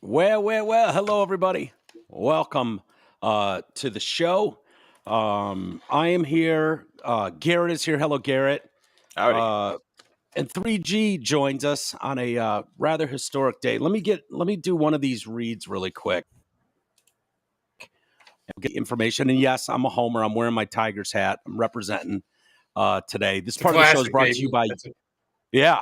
Well. Hello, everybody. Welcome to the show. I am here. Garrett is here. Hello, Garrett. Howdy. And 3G joins us on a rather historic day. Let me do one of these reads really quick. Get information. And yes, I'm a homer. I'm wearing my Tigers hat. I'm representing today. This part of the show is brought to you by Yeah.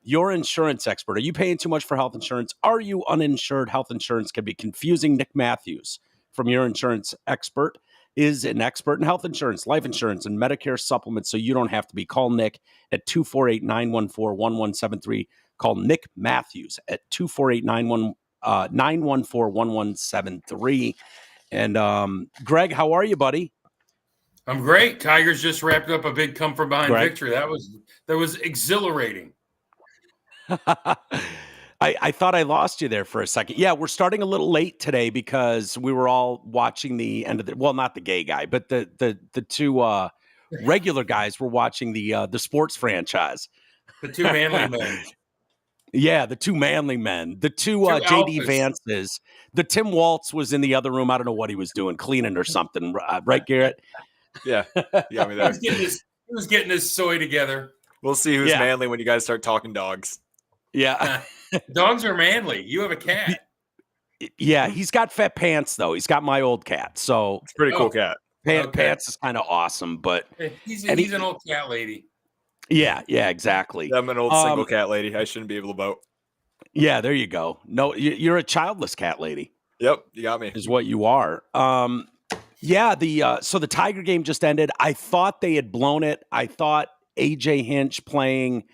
Your insurance expert. Are you paying too much for health insurance? Are you uninsured? Health insurance can be confusing. Nick Matthews from Your Insurance Expert is an expert in health insurance, life insurance, and Medicare supplements, so you don't have to be. Call Nick at 248-914-1173. Call Nick Matthews at 248-914-1173. And Greg, how are you, buddy? I'm great. Tigers just wrapped up a big come from behind Greg? victory. That was exhilarating. I thought I lost you there for a second. Yeah, we're starting a little late today because we were all watching the end of the, well, not the gay guy, but the two regular guys were watching the sports franchise. The two manly men. Yeah, the two manly men. The two JD Vances. The Tim Walz was in the other room. I don't know what he was doing, cleaning or something. Right, Garrett? Yeah, you got me there. He was getting his soy together. We'll see who's manly when you guys start talking dogs. Yeah. Dogs are manly. You have a cat. Yeah, he's got fat pants, though. He's got my old cat. So it's a pretty cool cat. Pants is kind of awesome, but he's an old cat lady. Yeah, exactly. I'm an old single cat lady. I shouldn't be able to vote. Yeah, there you go. No, you're a childless cat lady. Yep, you got me. Is what you are. Yeah, so the Tiger game just ended. I thought they had blown it. I thought AJ Hinch playing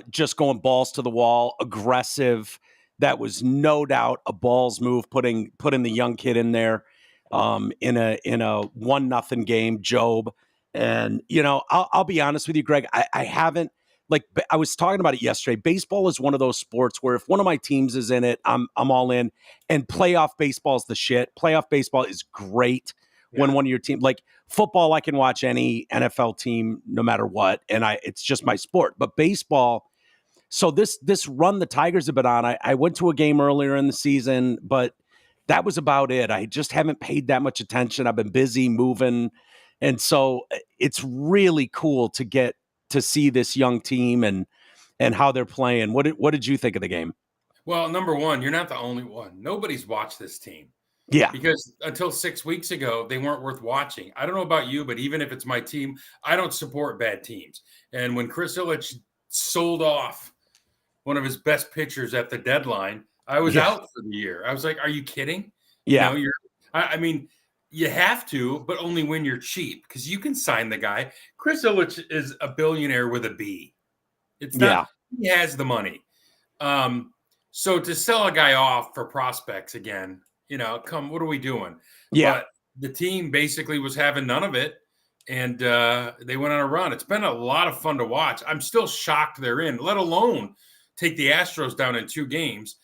just going balls to the wall, aggressive. That was no doubt a balls move, putting the young kid in there in a 1-0 game, Job. And I'll be honest with you, Greg. I haven't, like, I was talking about it yesterday. Baseball is one of those sports where if one of my teams is in it, I'm all in. And playoff baseball is the shit. Playoff baseball is great when one of your team, like football, I can watch any NFL team no matter what, and it's just my sport. But baseball, so this run the Tigers have been on. I went to a game earlier in the season, but that was about it. I just haven't paid that much attention. I've been busy moving. And so it's really cool to get to see this young team and how they're playing. What did you think of the game? Well, number one, you're not the only one. Nobody's watched this team. Yeah. Because until 6 weeks ago, they weren't worth watching. I don't know about you, but even if it's my team, I don't support bad teams. And when Chris Ilitch sold off one of his best pitchers at the deadline, I was out for the year. I was like, are you kidding? Yeah. I mean, you have to, but only when you're cheap, because you can sign the guy. Chris Ilitch is a billionaire with a B. It's not, he has the money. So to sell a guy off for prospects again, what are we doing? Yeah. But the team basically was having none of it, and they went on a run. It's been a lot of fun to watch. I'm still shocked they're in, let alone take the Astros down in 2 games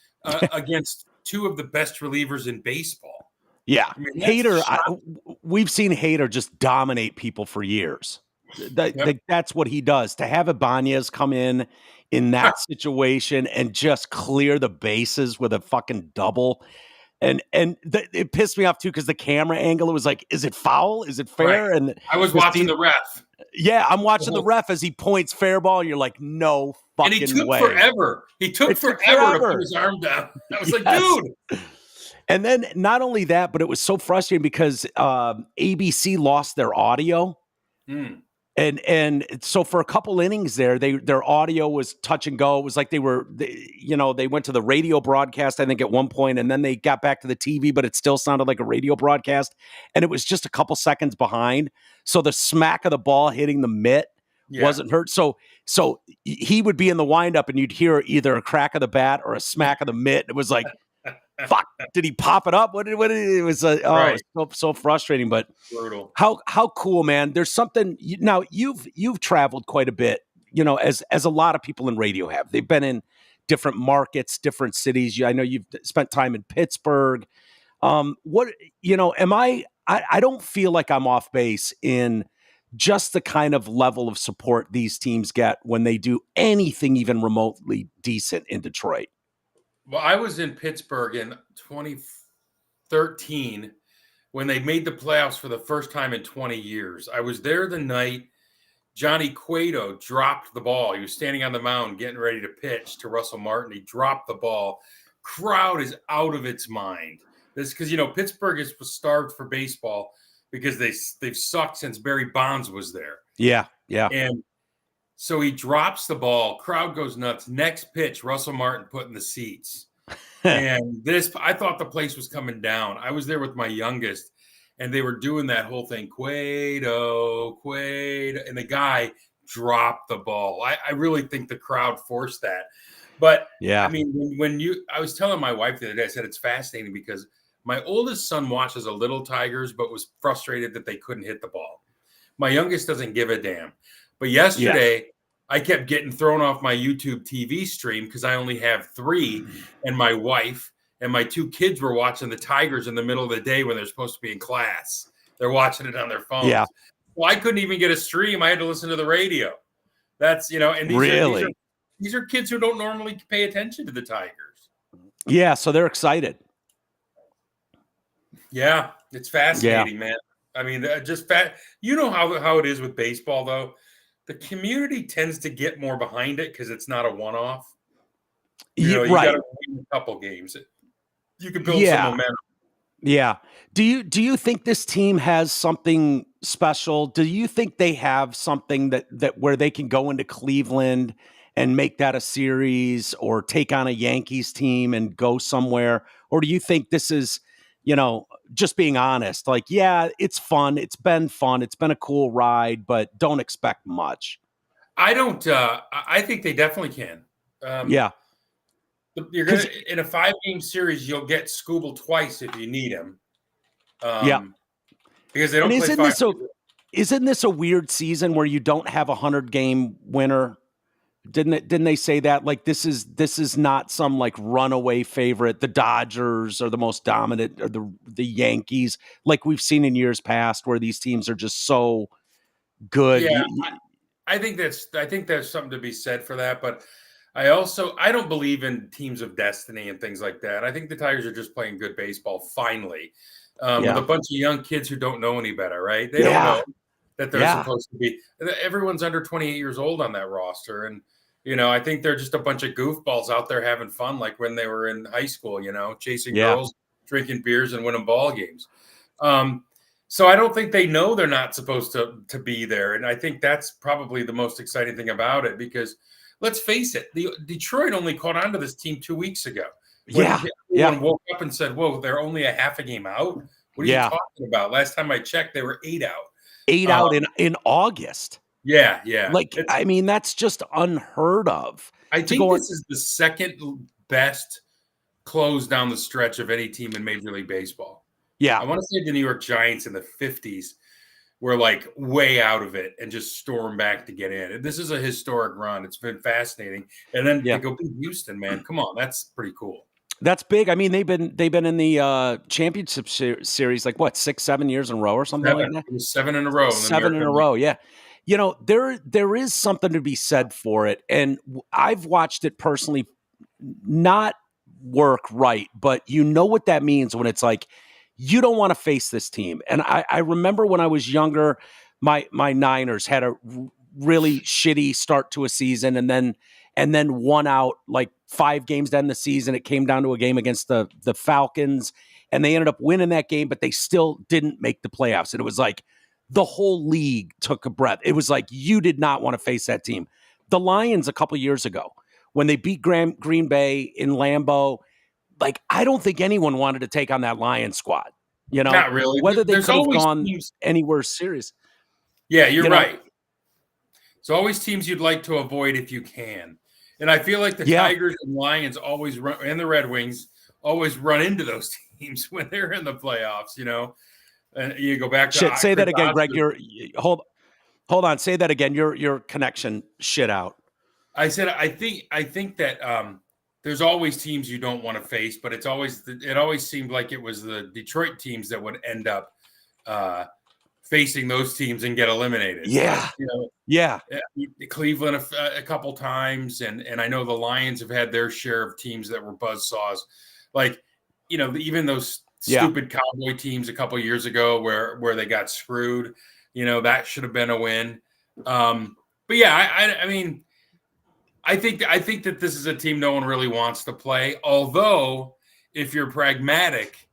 against 2 of the best relievers in baseball. Yeah. I mean, Hader, we've seen Hader just dominate people for years. That's what he does. To have Ibanez come in that situation and just clear the bases with a fucking double. And it pissed me off, too, because the camera angle, it was like, is it foul? Is it fair? Right. And I was watching the ref. Yeah, I'm watching the ref as he points fair ball. And you're like, no fucking way. And he took forever. He took forever to put his arm down. I was like, dude. And then not only that, but it was so frustrating because ABC lost their audio. And so for a couple innings there, their audio was touch and go. It was like they went to the radio broadcast, I think, at one point, and then they got back to the TV, but it still sounded like a radio broadcast. And it was just a couple seconds behind. So the smack of the ball hitting the mitt wasn't hurt. So he would be in the windup and you'd hear either a crack of the bat or a smack of the mitt. It was like, fuck, did he pop it up? It was it was so frustrating, but brutal. How cool, man. There's something now you've traveled quite a bit, as a lot of people in radio have. They've been in different markets, different cities. I know you've spent time in Pittsburgh. I don't feel like I'm off base in just the kind of level of support these teams get when they do anything even remotely decent in Detroit. Well, I was in Pittsburgh in 2013 when they made the playoffs for the first time in 20 years. I was there the night Johnny Cueto dropped the ball. He was standing on the mound getting ready to pitch to Russell Martin. He dropped the ball. Crowd is out of its mind. This because Pittsburgh was starved for baseball because they've sucked since Barry Bonds was there. Yeah. And so he drops the ball. Crowd goes nuts. Next pitch, Russell Martin put in the seats. And I thought the place was coming down. I was there with my youngest, and they were doing that whole thing, Cueto, and the guy dropped the ball. I really think the crowd forced that. But yeah, I mean, I was telling my wife the other day, I said it's fascinating because my oldest son watches a little Tigers, but was frustrated that they couldn't hit the ball. My youngest doesn't give a damn. But yesterday, I kept getting thrown off my YouTube TV stream because I only have 3, and my wife and my 2 kids were watching the Tigers in the middle of the day when they're supposed to be in class. They're watching it on their phones. Yeah. Well, I couldn't even get a stream. I had to listen to the radio. That's, and these are kids who don't normally pay attention to the Tigers. Yeah, so they're excited. Yeah, it's fascinating, man. I mean, you know how it is with baseball, though. The community tends to get more behind it because it's not a one-off. You got to win a couple games. You can build some momentum. Yeah. Do you think this team has something special? Do you think they have something that where they can go into Cleveland and make that a series, or take on a Yankees team and go somewhere? Or do you think this is, just being honest, like, yeah, it's fun. It's been fun. It's been a cool ride, but don't expect much. I don't. I think they definitely can. Yeah. You're gonna in a 5-game series. You'll get Scooble twice if you need him. Because they don't play 5. Isn't this a weird season where you don't have a 100-game winner? Didn't they say that? Like, this is not some like runaway favorite. The Dodgers are the most dominant, or the Yankees, like we've seen in years past, where these teams are just so good. Yeah, I think there's something to be said for that, but I don't believe in teams of destiny and things like that. I think the Tigers are just playing good baseball finally, with a bunch of young kids who don't know any better, right? They don't know that they're supposed to be. Everyone's under 28 years old on that roster, and I think they're just a bunch of goofballs out there having fun, like when they were in high school, chasing girls, drinking beers, and winning ball games. So I don't think they know they're not supposed to be there, and I think that's probably the most exciting thing about it, because let's face it, Detroit only caught on to this team 2 weeks ago. Everyone woke up and said, "Whoa, they're only a half a game out." What are you talking about? Last time I checked, they were 8 out. 8 out in August. Yeah. That's just unheard of. I think this is the second best close down the stretch of any team in Major League Baseball. Yeah. I want to say the New York Giants in the 50s were like way out of it and just stormed back to get in. This is a historic run. It's been fascinating. And then to go beat Houston, man, come on, that's pretty cool. That's big. I mean, they've been in the championship series like 6-7 years in a row or something like that. It was 7 in a row. 7 in a row. Yeah. There is something to be said for it. And I've watched it personally not work right, but what that means when it's like, you don't want to face this team. And I remember when I was younger, my Niners had a really shitty start to a season, and then won out like 5 games to end the season. It came down to a game against the Falcons, and they ended up winning that game, but they still didn't make the playoffs. And it was like the whole league took a breath. It was like you did not want to face that team. The Lions a couple years ago, when they beat Green Bay in Lambeau, like, I don't think anyone wanted to take on that Lions squad. Not really. Whether they could have gone anywhere serious. Yeah, you're right. It's always teams you'd like to avoid if you can. And I feel like the Tigers and Lions always run, and the Red Wings always run into those teams when they're in the playoffs, And you go back to say that again, Greg. Hold on. Say that again. Your connection shit out. I said I think that there's always teams you don't want to face, but it always seemed like it was the Detroit teams that would end up facing those teams and get eliminated. Yeah. Cleveland a couple times, and I know the Lions have had their share of teams that were buzzsaws. Like, even those stupid Cowboy teams a couple years ago where they got screwed, that should have been a win. But yeah, I mean, I think that this is a team no one really wants to play. Although, if you're pragmatic,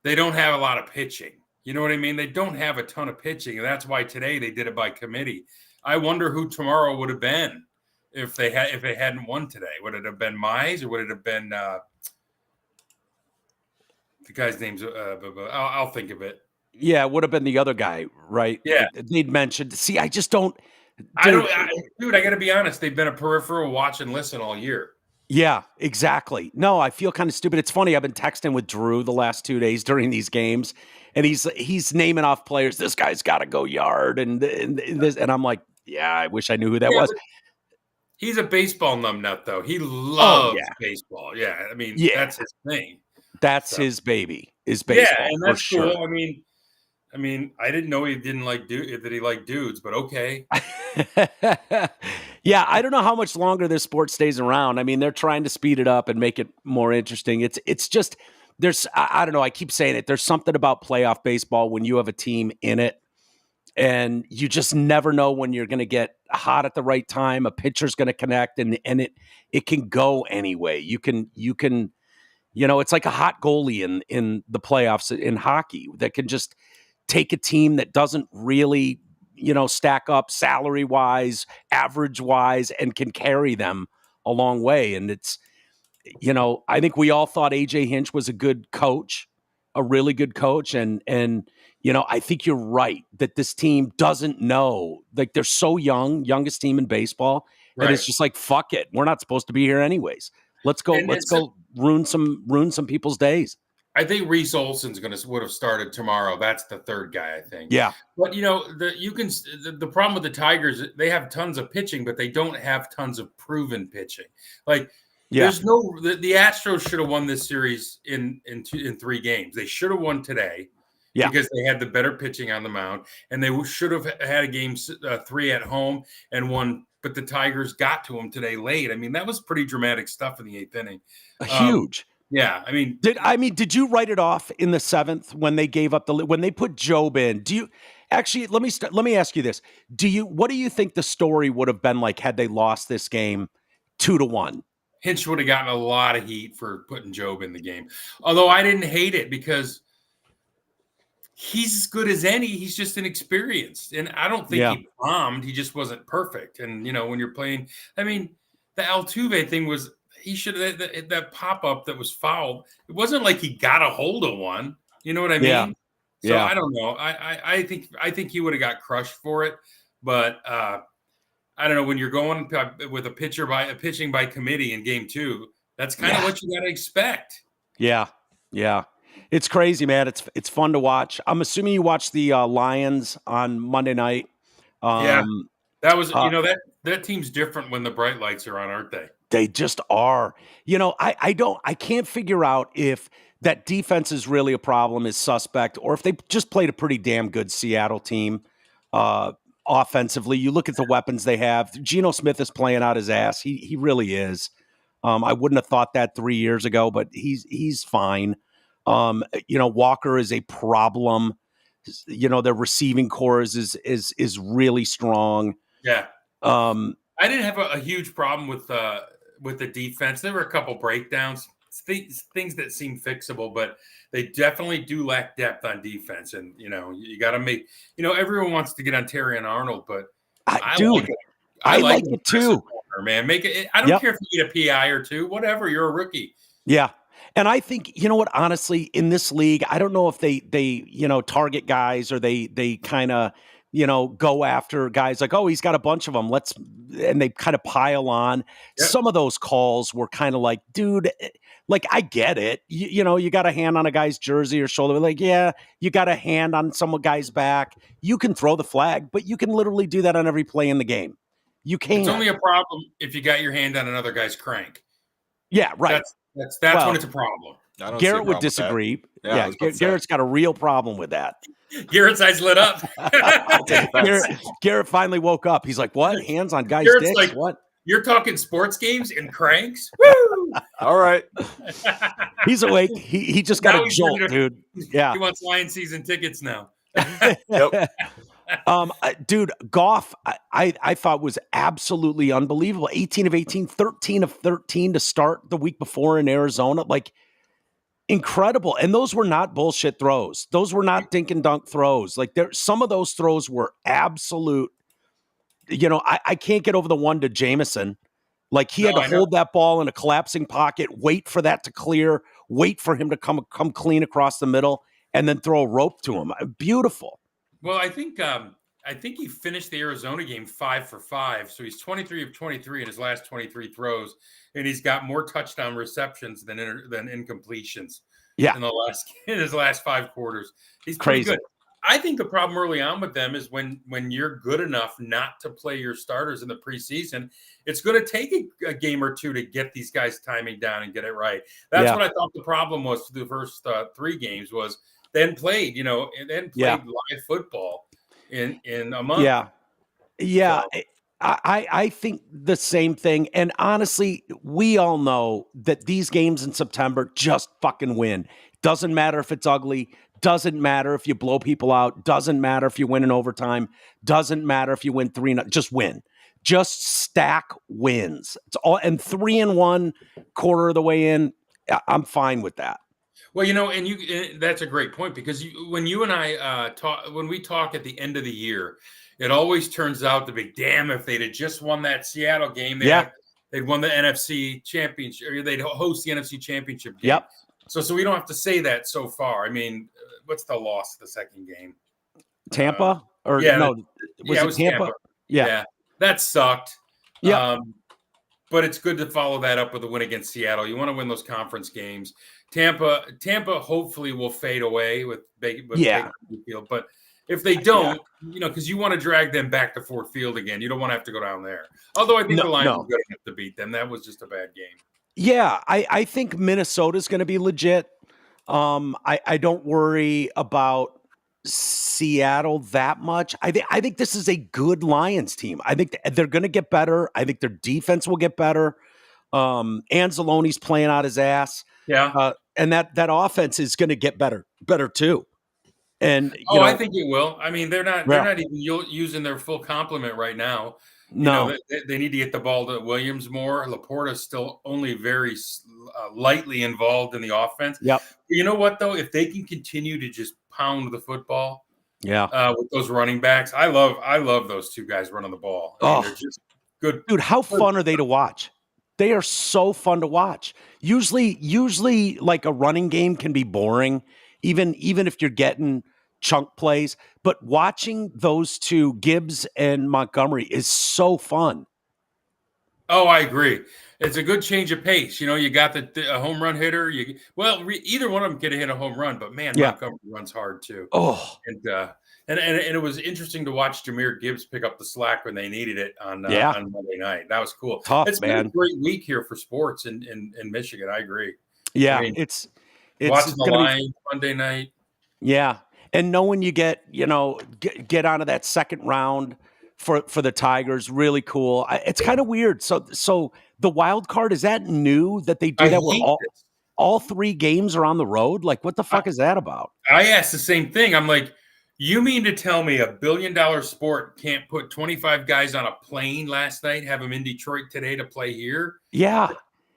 they don't have a lot of pitching. You know what I mean? They don't have a ton of pitching, and that's why today they did it by committee. I wonder who tomorrow would have been if they hadn't won today. Would it have been Mize, or would it have been the guy's name's? I'll think of it. Yeah, it would have been the other guy, right? Yeah, they'd mentioned. See, I just don't. Dude, I got to be honest. They've been a peripheral watch and listen all year. Yeah, exactly. No, I feel kind of stupid. It's funny. I've been texting with Drew the last 2 days during these games, and he's naming off players. This guy's got to go yard, and this, and I'm like, yeah, I wish I knew who that was. He's a baseball numbmeat, though. He loves baseball. Yeah, I mean, that's his thing. That's his baby. Is baseball. Yeah, and that's for cool. Sure. I mean, I didn't know he didn't like that he liked dudes, but okay. Yeah, I don't know how much longer this sport stays around. I mean, they're trying to speed it up and make it more interesting. It's just I don't know. I keep saying it. There's something about playoff baseball when you have a team in it, and you just never know when you're going to get hot at the right time. A pitcher's going to connect, and it can go anyway. You can. It's like a hot goalie in the playoffs in hockey that can just take a team that doesn't really, stack up salary wise, average wise, and can carry them a long way. And it's, I think we all thought AJ Hinch was a good coach, a really good coach. And I think you're right that this team doesn't know, like they're so youngest team in baseball. Right. And it's just like, fuck it. We're not supposed to be here anyways. Let's go ruin some people's days. I think Reese Olson's would have started tomorrow. That's the third guy, I think. Yeah. But the problem with the Tigers, they have tons of pitching, but they don't have tons of proven pitching. Like there's the Astros should have won this series in 3 games. They should have won today. Yeah. Because they had the better pitching on the mound, and they should have had a game 3 at home and won. But the Tigers got to them today late. I mean, that was pretty dramatic stuff in the 8th inning. Huge. Yeah, did you write it off in the 7th when they gave up when they put Job in? Do you actually? Let me ask you this: what do you think the story would have been like had they lost this game 2-1? Hinch would have gotten a lot of heat for putting Job in the game. Although I didn't hate it because he's as good as any. He's just inexperienced, and I don't think he bombed. He just wasn't perfect. And when you're playing, I mean, the Altuve thing was. He should have that pop-up that was fouled. It wasn't like he got a hold of one. You know what I mean? Yeah. So I don't know. I think he would have got crushed for it. But I don't know, when you're going with a pitching by committee in game 2, that's kind of what you got to expect. Yeah. Yeah. It's crazy, man. It's fun to watch. I'm assuming you watched the Lions on Monday night. That was that team's different when the bright lights are on, aren't they? They just are. I can't figure out if that defense is really a problem, is suspect, or if they just played a pretty damn good Seattle team offensively. You look at the weapons they have. Geno Smith is playing out his ass. He really is. I wouldn't have thought that 3 years ago, but he's fine. Walker is a problem. Their receiving core is really strong. Yeah. I didn't have a huge problem with the defense. There were a couple breakdowns, things that seem fixable, but they definitely do lack depth on defense. And you got to make. Everyone wants to get on Terry and Arnold, but I like it too, man. Make it. I don't care if you get a PI or 2, whatever. You're a rookie. Yeah. And I think, honestly, in this league, I don't know if they target guys or they kind of, go after guys like, oh, he's got a bunch of them. And they kind of pile on. Yep. Some of those calls were kind of like, dude, like, I get it. You got a hand on a guy's jersey or shoulder. Like, yeah, you got a hand on some guy's back. You can throw the flag, but you can literally do that on every play in the game. You can't. It's only a problem if you got your hand on another guy's crank. Yeah, right. That's when it's a problem. Garrett would disagree. Yeah, Garrett's got a real problem with that. Garrett's eyes lit up. Garrett finally woke up. He's like, "What? Hands on guys' Garrett's dicks? like, What? You're talking sports games and cranks? Woo! All right. He's awake. He just got a jolt, dude. Yeah. He wants Lion season tickets now. Yep. Dude, Goff, I thought was absolutely unbelievable. 18 of 18, 13 of 13 to start the week before in Arizona. Like, incredible. And those were not bullshit throws. Those were not dink and dunk throws. Like, some of those throws were absolute. I can't get over the one to Jameson. Like, he had to hold that ball in a collapsing pocket, wait for that to clear, wait for him to come clean across the middle, and then throw a rope to him. Beautiful. Well, I think he finished the Arizona game 5 for 5. So he's 23 of 23 in his last 23 throws, and he's got more touchdown receptions than incompletions. Yeah. In his last 5 quarters. He's crazy. Pretty good. I think the problem early on with them is when you're good enough not to play your starters in the preseason, it's going to take a game or two to get these guys timing down and get it right. That's what I thought the problem was for the first 3 games was then played live football in a month. Yeah. So. I think the same thing. And honestly, we all know that these games in September just fucking win. Doesn't matter if it's ugly. Doesn't matter if you blow people out. Doesn't matter if you win in overtime. Doesn't matter if you win 3-0. Just win. Just stack wins. It's all, and 3-1 quarter of the way in. I'm fine with that. Well, and that's a great point because when you and I when we talk at the end of the year, it always turns out to be, damn, if they'd have just won that Seattle game, they'd won the NFC championship, or they'd host the NFC championship game. Yep. So we don't have to say that so far. I mean, what's the loss of the second game? Tampa? Was it Tampa? Yeah. That sucked. Yeah. But it's good to follow that up with a win against Seattle. You want to win those conference games. Tampa hopefully will fade away with Baker Mayfield. But if they don't, because you want to drag them back to Ford Field again. You don't want to have to go down there. Although I think the Lions are good enough to beat them. That was just a bad game. Yeah, I think Minnesota's going to be legit. I don't worry about Seattle that much. I think this is a good Lions team. I think they're going to get better. I think their defense will get better. Anzalone's playing out his ass. Yeah. And that offense is going to get better too. And I think it will. I mean, they're not even using their full complement right now. No, they need to get the ball to Williams more. Laporta's still only very lightly involved in the offense. Yep. You know what though? If they can continue to just pound the football, with those running backs, I love those 2 guys running the ball. I mean, they're just good. Dude, how fun are they to watch? They are so fun to watch. Usually, like a running game can be boring, even if you're getting chunk plays, but watching those 2, Gibbs and Montgomery, is so fun. Oh, I agree. It's a good change of pace. You got the home run hitter. Either one of them could hit a home run, but man, Montgomery runs hard too. Oh, and it was interesting to watch Jahmyr Gibbs pick up the slack when they needed it on Monday night. That was cool. Tough, it's man. been a great week here for sports in Michigan. I agree. Yeah, I mean, it's watching the Lions Monday night. Yeah. And knowing you get onto that second round for the Tigers, really cool. It's kind of weird. So the wild card, is that new that they do that where all 3 games are on the road? Like, what the fuck is that about? I asked the same thing. I'm like, you mean to tell me $1 billion sport can't put 25 guys on a plane last night, have them in Detroit today to play here? Yeah.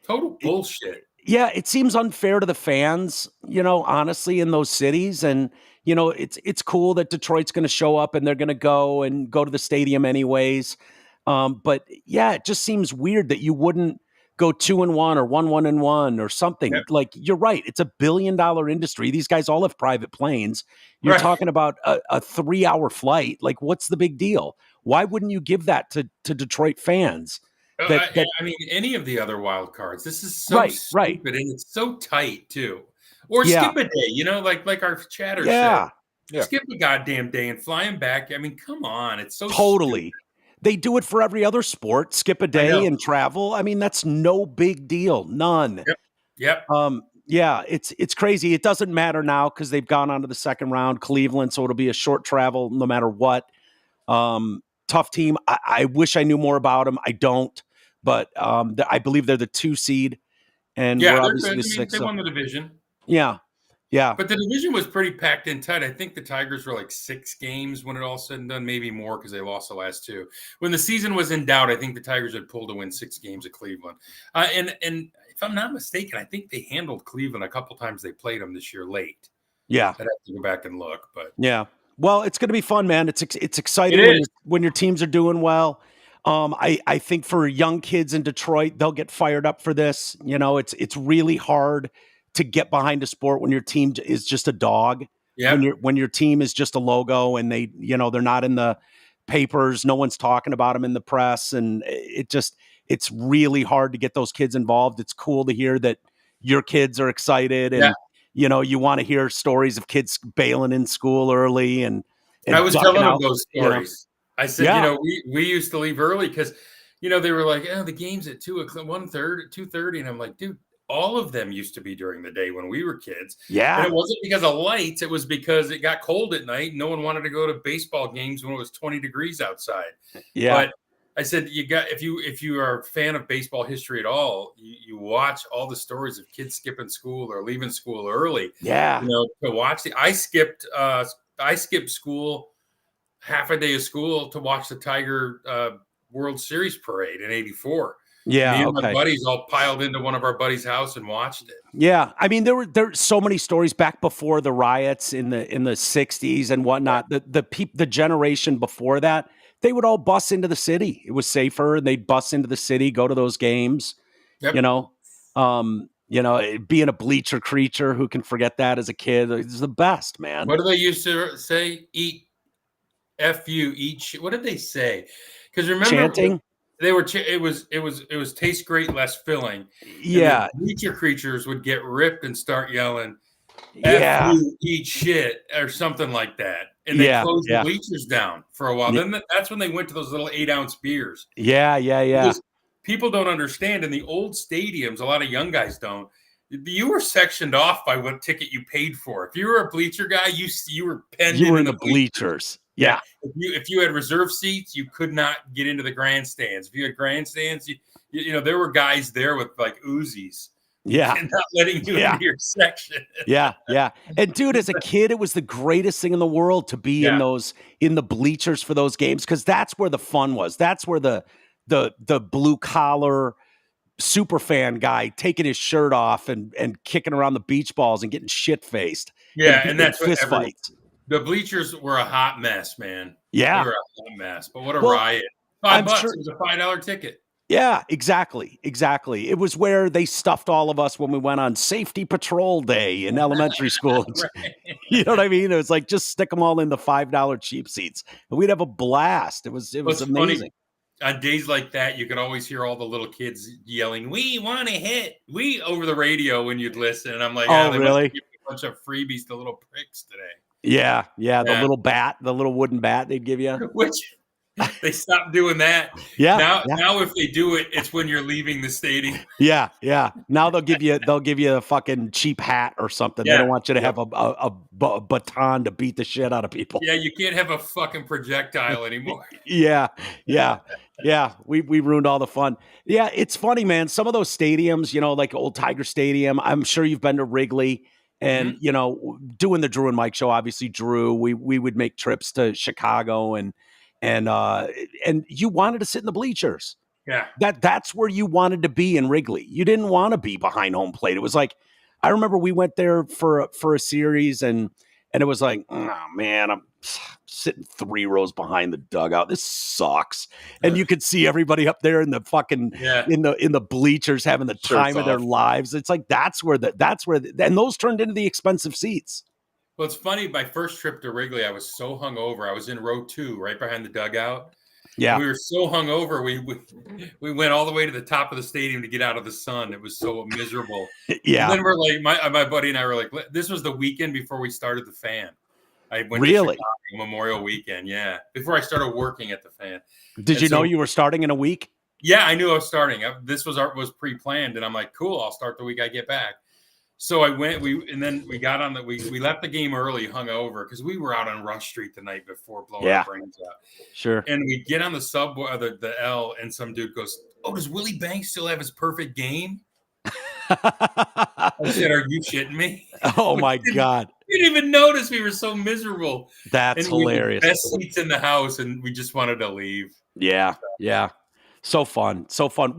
Total bullshit. Yeah, it seems unfair to the fans, honestly, in those cities. And, it's cool that Detroit's going to show up and they're going to go to the stadium anyways. But yeah, it just seems weird that you wouldn't go 2-1 or 1-1 or something. Yep. Like, you're right. It's $1 billion industry. These guys all have private planes. You're talking about a 3-hour flight. Like, what's the big deal? Why wouldn't you give that to Detroit fans? I mean, any of the other wild cards. This is so stupid, and it's so tight too. Or skip a day, like our chatter said. Yeah. Skip a goddamn day and fly him back. I mean, come on. It's so totally. Stupid. They do it for every other sport. Skip a day and travel. I mean, that's no big deal. None. Yep. Yeah, it's crazy. It doesn't matter now because they've gone on to the second round, Cleveland, so it'll be a short travel no matter what. Tough team. I wish I knew more about them. I don't, but I believe they're the 2 seed, and Yeah, we're they're obviously good. the I mean, 6. they So, won the division. yeah. But the division was pretty packed in tight. I think the Tigers were like 6 games when it all said and done, maybe more because they lost the last 2. When the season was in doubt, I think the Tigers had pulled to win 6 games at Cleveland. And if I'm not mistaken, I think they handled Cleveland a couple times. They played them this year late. Yeah. I'd have to go back and look, but yeah. Well, it's going to be fun, man. It's exciting It is. when your teams are doing well. I think for young kids in Detroit, they'll get fired up for this. You know, it's really hard to get behind a sport when your team is just a dog. Yeah. When your team is just a logo and they're not in the papers, no one's talking about them in the press, and it's really hard to get those kids involved. It's cool to hear that your kids are excited and you want to hear stories of kids bailing in school early and I was ducking telling them out, those stories. I said, we used to leave early because, they were like, the game's at 2:30, and I'm like, dude, all of them used to be during the day when we were kids. Yeah. And it wasn't because of lights. It was because it got cold at night. No one wanted to go to baseball games when it was 20 degrees outside. Yeah. But I said, if you are a fan of baseball history at all, you watch all the stories of kids skipping school or leaving school early. Yeah. To watch I skipped school, half a day of school to watch the Tiger World Series parade in '84. Yeah. Me and my buddies all piled into one of our buddies' house and watched it. Yeah. I mean, there were so many stories back before the riots in the 60s and whatnot. The generation before that, they would all bus into the city. It was safer, and they'd bus into the city, go to those games. Yep. Being a bleacher creature, who can forget that as a kid? It's the best, man. What do they used to say? Eat F you, eat shit. What did they say? Because remember, chanting. They were. It was taste great, less filling. Yeah. And the bleacher creatures would get ripped and start yelling, Yeah. F you, eat shit, or something like that. And they closed the bleachers down for a while. Yeah. Then that's when they went to those little 8-ounce beers. Yeah. Because people don't understand in the old stadiums, a lot of young guys don't. You were sectioned off by what ticket you paid for. If you were a bleacher guy, you were penned in the bleachers. Yeah. If you had reserve seats, you could not get into the grandstands. If you had grandstands, there were guys there with like Uzis. Yeah. And not letting you into your section. Yeah. And dude, as a kid, it was the greatest thing in the world to be in the bleachers for those games, because that's where the fun was. That's where the blue collar super fan guy taking his shirt off and kicking around the beach balls and getting shit faced. Yeah, and that's fist fights. The bleachers were a hot mess, man. Yeah. They were a hot mess. But what a riot. $5. It was a $5 ticket. Yeah, exactly. It was where they stuffed all of us when we went on safety patrol day in elementary school. Right. You know what I mean? It was like, just stick them all in the $5 cheap seats, and we'd have a blast. It was amazing. Funny. On days like that, you could always hear all the little kids yelling, "We want to hit!" over the radio when you'd listen. And I'm like, oh, really? Give a bunch of freebies to little pricks today. Yeah. The little bat, the little wooden bat they'd give you. Which they stopped doing that. Yeah. Now if they do it, it's when you're leaving the stadium. Yeah. Now they'll give you a fucking cheap hat or something. Yeah. They don't want you to have a baton to beat the shit out of people. Yeah, you can't have a fucking projectile anymore. Yeah. We ruined all the fun. Yeah, it's funny, man. Some of those stadiums, like Old Tiger Stadium, I'm sure you've been to Wrigley. And, doing the Drew and Mike show, obviously Drew, we would make trips to Chicago and you wanted to sit in the bleachers. Yeah. That's where you wanted to be in Wrigley. You didn't want to be behind home plate. It was like, I remember we went there for a series and it was like, oh man, I'm sitting 3 rows behind the dugout. This sucks. And you could see everybody up there in the fucking in the bleachers having the time of their lives. It's like and those turned into the expensive seats. Well, it's funny. My first trip to Wrigley, I was so hungover. I was in row 2, right behind the dugout. Yeah, we were so hungover. We went all the way to the top of the stadium to get out of the sun. It was so miserable. Yeah. And then we're like, my buddy and I were like, this was the weekend before we started the Fan. I went to Chicago Memorial Weekend. Yeah, before I started working at the Fan. Did you know you were starting in a week? Yeah, I knew I was starting. This was pre-planned, and I'm like, cool. I'll start the week I get back. So I went, and then we got on we left the game early, hung over because we were out on Rush Street the night before blowing our brains out. Sure. And we get on the subway, the L, and some dude goes, "Oh, does Willie Banks still have his perfect game?" I said, "Are you shitting me?" Oh my God. We didn't even notice we were so miserable. That's hilarious. We had the best seats in the house, and we just wanted to leave. Yeah. So fun.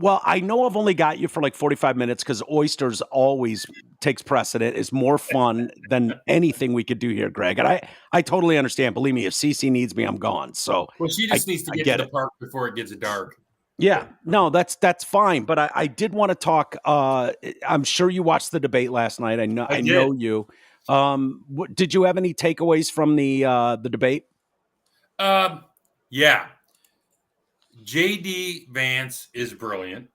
Well, I know I've only got you for like 45 minutes because oysters always takes precedent. It's more fun than anything we could do here, Greg. And I totally understand. Believe me, if Cece needs me, I'm gone. So well, she just needs to get to the park before it gets dark. Yeah, no, that's fine. But I did want to talk. I'm sure you watched the debate last night. I know you. Did you have any takeaways from the debate? Yeah. JD Vance is brilliant.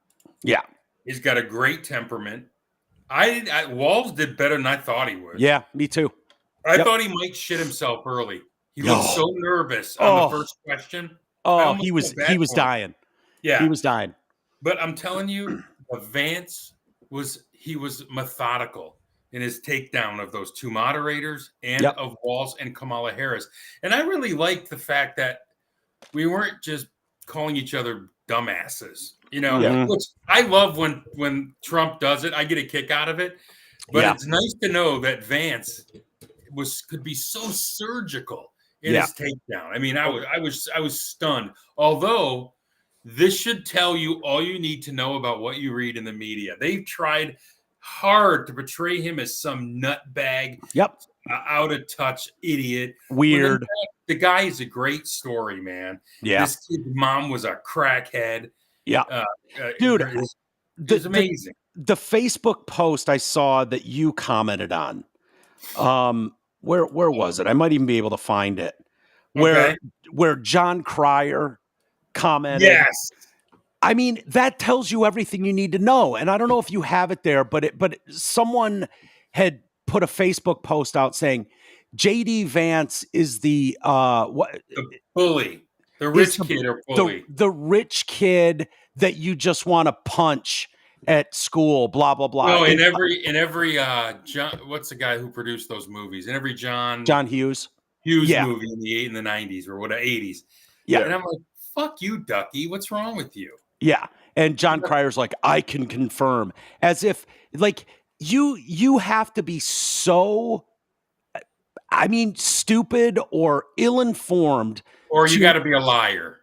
Yeah. He's got a great temperament. Walz did better than I thought he would. Yeah, me too. I thought he might shit himself early. He was so nervous on the first question. Oh, he was dying. Yeah. He was dying. But I'm telling you, Vance was methodical in his takedown of those two moderators and of Walz and Kamala Harris. And I really liked the fact that we weren't just calling each other dumbasses, which I love when Trump does it. I get a kick out of it, but it's nice to know that Vance could be so surgical in his takedown. I mean, I was stunned. Although this should tell you all you need to know about what you read in the media. They've tried hard to portray him as some nutbag, out of touch idiot, weird. The guy is a great story, man. Yeah, this kid's mom was a crackhead. Yeah, dude, it was amazing. The Facebook post I saw that you commented on, where was it? I might even be able to find it. Where John Cryer commented. Yes. I mean, that tells you everything you need to know. And I don't know if you have it there, but someone had put a Facebook post out saying JD Vance is the bully, the rich kid or bully, the rich kid that you just want to punch at school, blah blah blah. No, in every John, what's the guy who produced those movies? In every John Hughes movie in the 90s or what, 80s. Yeah, and I'm like, fuck you, Ducky. What's wrong with you? Yeah, and John Cryer's like, I can confirm, as if like you have to be so. I mean, stupid or ill-informed, or you got to be a liar,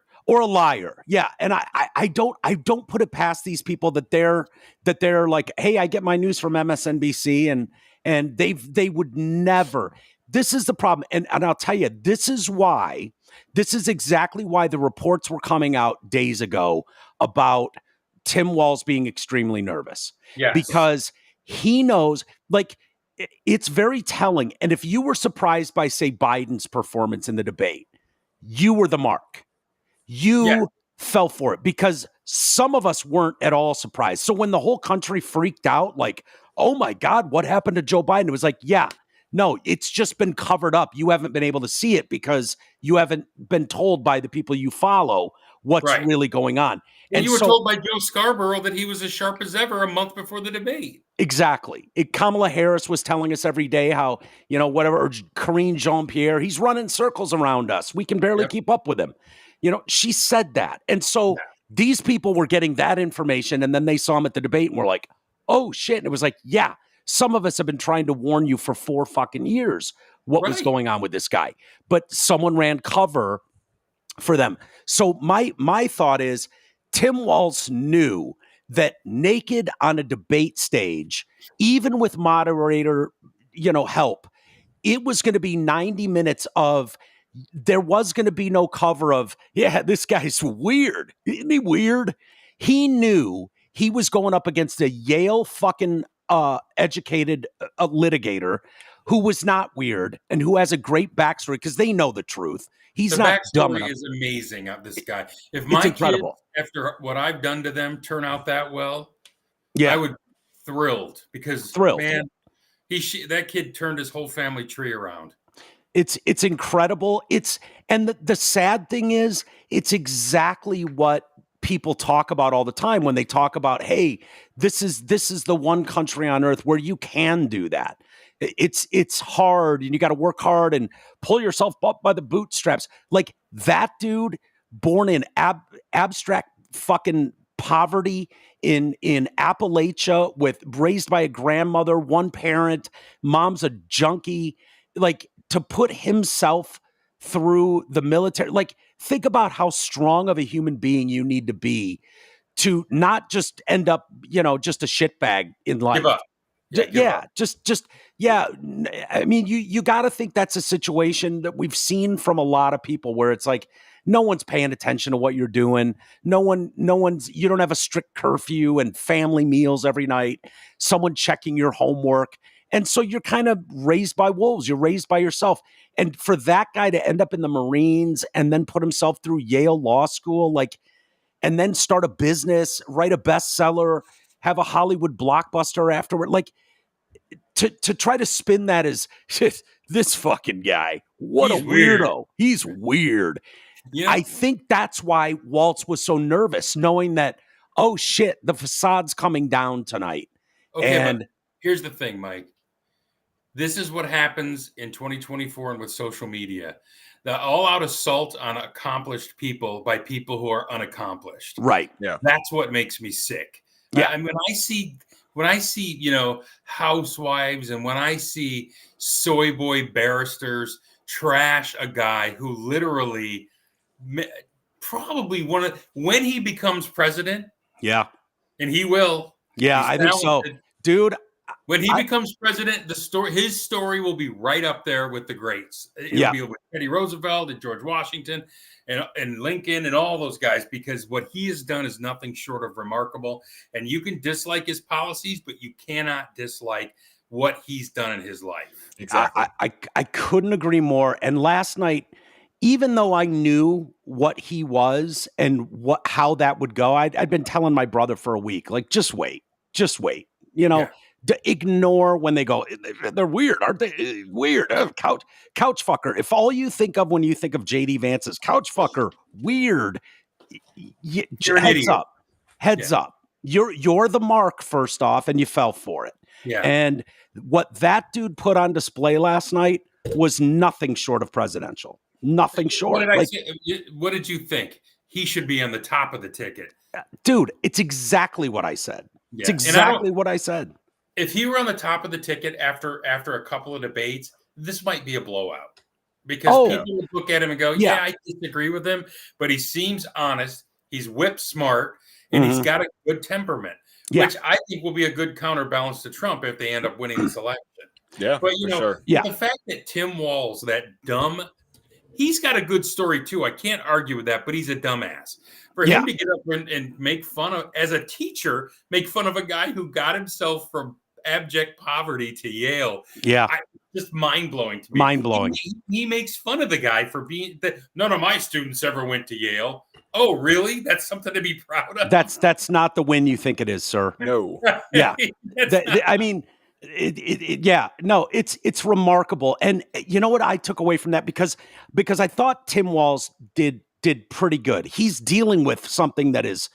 Yeah, and I don't put it past these people that they're like, hey, I get my news from MSNBC, and they would never. This is the problem, and I'll tell you, this is exactly why the reports were coming out days ago about Tim Walz being extremely nervous. Yes, because he knows, like. It's very telling. And if you were surprised by, say, Biden's performance in the debate, you were the mark. You fell for it because some of us weren't at all surprised. So when the whole country freaked out, like, oh my God, what happened to Joe Biden? It was like, no, it's just been covered up. You haven't been able to see it because you haven't been told by the people you follow what's really going on. And you were told by Joe Scarborough that he was as sharp as ever a month before the debate. Exactly. Kamala Harris was telling us every day how, whatever, or Karine Jean-Pierre, he's running circles around us. We can barely keep up with him. She said that. And so these people were getting that information, and then they saw him at the debate and were like, oh shit. And it was like, some of us have been trying to warn you for 4 fucking years what was going on with this guy. But someone ran cover for them. So my thought is, Tim Walz knew that naked on a debate stage, even with moderator, help, it was going to be 90 minutes of, there was going to be no cover of, this guy's weird. Isn't he weird? He knew he was going up against a Yale fucking educated litigator who was not weird and who has a great backstory because they know the truth. He's not dumb enough. The backstory is amazing of this guy. If my kids, after what I've done to them, turn out that well, I would be thrilled because man, that kid turned his whole family tree around. It's incredible. And the sad thing is, it's exactly what people talk about all the time when they talk about, hey, this is the one country on earth where you can do that. It's hard and you got to work hard and pull yourself up by the bootstraps. Like that dude, born in abstract fucking poverty in Appalachia, raised by a grandmother, one parent, mom's a junkie, like to put himself through the military. Like, think about how strong of a human being you need to be to not just end up, just a shitbag in life. Give up. Yeah. I mean, you got to think that's a situation that we've seen from a lot of people where it's like, no one's paying attention to what you're doing. You don't have a strict curfew and family meals every night, someone checking your homework. And so you're kind of raised by wolves. You're raised by yourself. And for that guy to end up in the Marines and then put himself through Yale Law School, and then start a business, write a bestseller, have a Hollywood blockbuster afterward, to try to spin that as this fucking guy. What a weirdo. He's weird. Yeah. I think that's why Walz was so nervous, knowing that, oh shit, the facade's coming down tonight. Okay, and here's the thing, Mike. This is what happens in 2024 and with social media. The all-out assault on accomplished people by people who are unaccomplished. Right. Yeah. That's what makes me sick. Yeah. And when I see, housewives, and when I see soy boy barristers trash a guy who literally probably when he becomes president. Yeah. And he will. Yeah, I think so. Dude, when he becomes president, his story will be right up there with the greats. It'll be with Teddy Roosevelt and George Washington and Lincoln and all those guys, because what he has done is nothing short of remarkable. And you can dislike his policies, but you cannot dislike what he's done in his life. Exactly. I couldn't agree more. And last night, even though I knew what he was and how that would go, I'd been telling my brother for a week, like, just wait. Ignore when they go, they're weird, aren't they? Weird. Couch fucker. If all you think of when you think of JD Vance is couch fucker, weird, heads up. You're the mark, first off, and you fell for it. Yeah. And what that dude put on display last night was nothing short of presidential. Nothing short. What did you think? He should be on the top of the ticket. Dude, it's exactly what I said. Yeah. It's exactly what I said. If he were on the top of the ticket after a couple of debates, this might be a blowout. Because people would look at him and go, I disagree with him, but he seems honest. He's whip smart, and he's got a good temperament, which I think will be a good counterbalance to Trump if they end up winning this election. Yeah, but the fact that Tim Walz, that dumb, he's got a good story too. I can't argue with that, but he's a dumbass. For him to get up and make fun of, as a teacher, make fun of a guy who got himself from abject poverty to Yale. Yeah. Just mind-blowing to me. Mind-blowing. He makes fun of the guy for being that. None of my students ever went to Yale. Oh, really? That's something to be proud of. That's not the win you think it is, sir. No. Yeah. I mean, it's remarkable. And you know what I took away from that? Because I thought Tim Walz did pretty good. He's dealing with something that is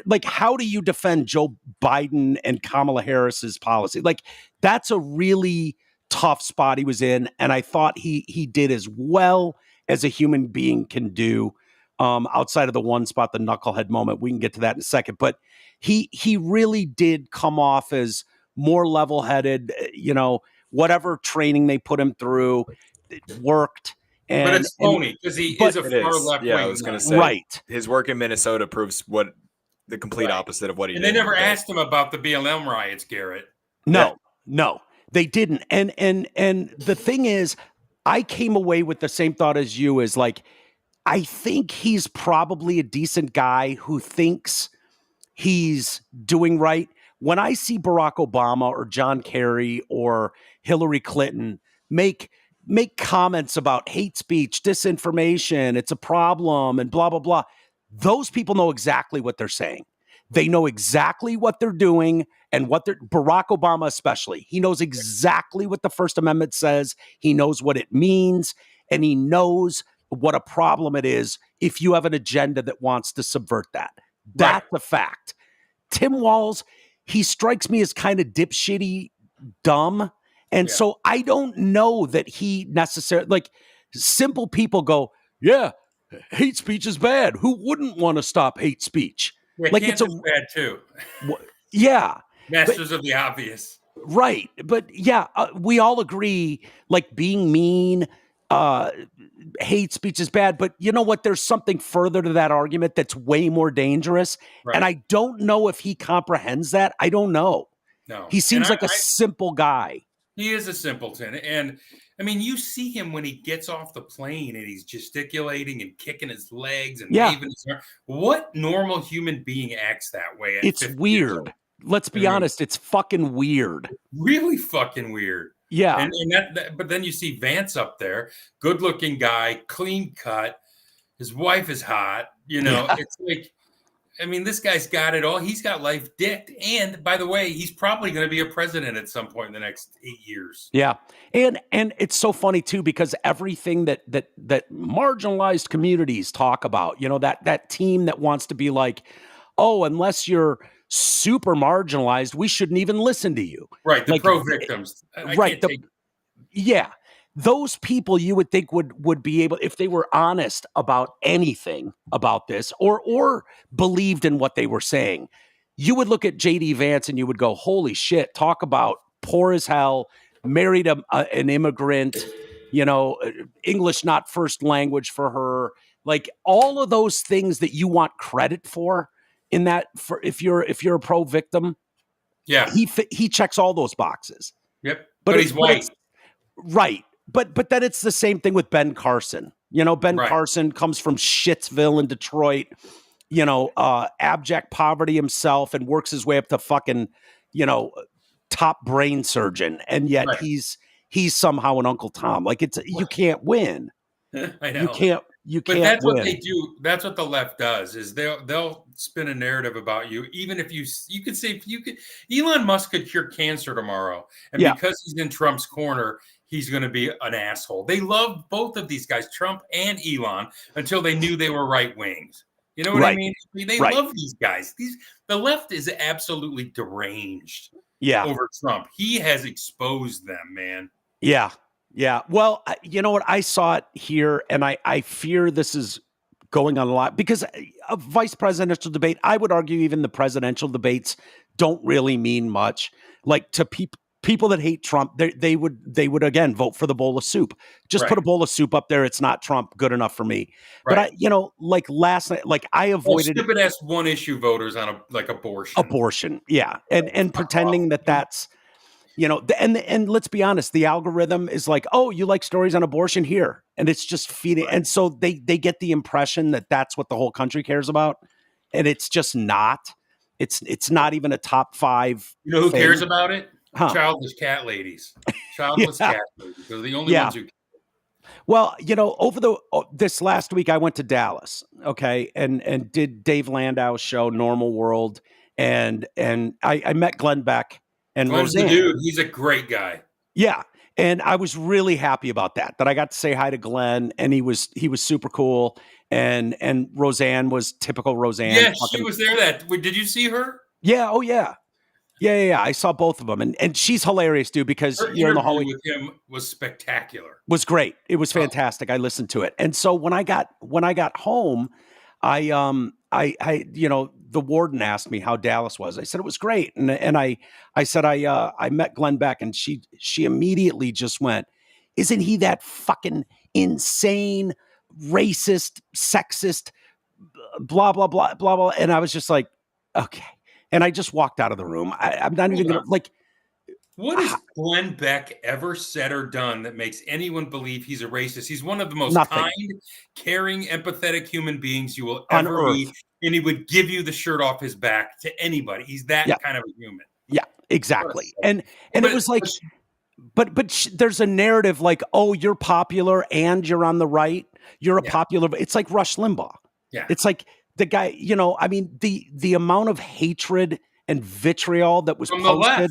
like, how do you defend Joe Biden and Kamala Harris's policy? Like, that's a really tough spot he was in. And I thought he did as well as a human being can do, outside of the one spot, the knucklehead moment. We can get to that in a second. But he really did come off as more level-headed, whatever training they put him through, it worked. But it's phony because he is a far left wing. Yeah, I was going to say, right. His work in Minnesota proves the complete opposite of what he did. And they never asked him about the BLM riots, Garrett. No, they didn't. And the thing is, I came away with the same thought as you, is like, I think he's probably a decent guy who thinks he's doing right. When I see Barack Obama or John Kerry or Hillary Clinton make comments about hate speech, disinformation, it's a problem, and blah, blah, blah, those people know exactly what they're saying. They know exactly what they're doing, and Barack Obama especially, he knows exactly what the First Amendment says. He knows what it means, and he knows what a problem it is if you have an agenda that wants to subvert that. That's a fact. Tim Walz, he strikes me as kind of dipshitty dumb. And so I don't know that he necessarily, like, simple people go, yeah, hate speech is bad. Who wouldn't want to stop hate speech? Yeah, like, it's bad too. Yeah. Masters of the obvious. Right. But yeah, we all agree, like, being mean, hate speech is bad. But you know what? There's something further to that argument that's way more dangerous. Right. And I don't know if he comprehends that. I don't know. No. He seems like a simple guy. He is a simpleton. And I mean, you see him when he gets off the plane and he's gesticulating and kicking his legs and waving his arm. What normal human being acts that way? It's weird. Let's be honest. It's fucking weird. Really fucking weird. Yeah. And but then you see Vance up there, good looking guy, clean cut. His wife is hot. You know, it's like, I mean, this guy's got it all. He's got life dicked. And by the way, he's probably going to be a president at some point in the next 8 years. Yeah. And it's so funny too, because everything that marginalized communities talk about, you know, that team that wants to be like, oh, unless you're super marginalized, we shouldn't even listen to you. Right. The like, pro-victims. Yeah. Those people you would think would be able, if they were honest about anything about this or believed in what they were saying, you would look at JD Vance and you would go, holy shit, talk about poor as hell, married an immigrant, you know, English not first language for her. Like, all of those things that you want credit for in that, for if you're a pro victim. Yeah. He checks all those boxes. Yep. But he's white. Right. But then it's the same thing with Ben Carson. You know, Ben Carson comes from Shittsville in Detroit, you know, abject poverty himself, and works his way up to fucking, you know, top brain surgeon. And yet he's somehow an Uncle Tom. Like, you can't win. I know. You but can't that's win. What they do. That's what the left does, is they'll spin a narrative about you. Even if you could say, Elon Musk could cure cancer tomorrow. And because he's in Trump's corner, he's going to be an asshole. They love both of these guys, Trump and Elon, until they knew they were right wings. You know what I mean? They love these guys. The left is absolutely deranged over Trump. He has exposed them, man. Yeah. Yeah. Well, you know what? I saw it here, and I fear this is going on a lot, because a vice presidential debate, I would argue even the presidential debates don't really mean much. Like, to people that hate Trump, they would again vote for the bowl of soup. Just put a bowl of soup up there. It's not Trump, good enough for me. But like last night, like, I avoided stupid ass one issue voters on abortion. Yeah. And pretending that's, you know, and let's be honest, the algorithm is like, oh, you like stories on abortion here. And it's just feeding. And so they get the impression that that's what the whole country cares about. And it's just not. It's not even a top 5. You know who cares about it? Childless cat ladies. Childless cat ladies. They're the only ones who care. Well, you know, this last week I went to Dallas, okay, and did Dave Landau's show, Normal World, and I met Glenn Beck and Glenn's Roseanne. The dude. He's a great guy. Yeah, and I was really happy about that I got to say hi to Glenn, and he was super cool, and Roseanne was typical Roseanne. Yeah, she was there. Did you see her? Yeah. Oh yeah. Yeah. I saw both of them, and she's hilarious, dude. Because her you're in the hallway with him was spectacular. Was great. It was fantastic. I listened to it, and so when I got home, I you know, the warden asked me how Dallas was. I said it was great, and I said I met Glenn Beck, and she immediately just went, "Isn't he that fucking insane, racist, sexist, blah blah blah blah blah?" And I was just like, okay. And I just walked out of the room. I'm not even going to, like. What has Glenn Beck ever said or done that makes anyone believe he's a racist? He's one of the most kind, caring, empathetic human beings you will ever meet. And he would give you the shirt off his back to anybody. He's that kind of a human. Yeah, exactly. And it was like, but there's a narrative like, oh, you're popular and you're on the right. You're a popular. It's like Rush Limbaugh. Yeah. It's like, the guy, you know, I mean, the amount of hatred and vitriol that was posted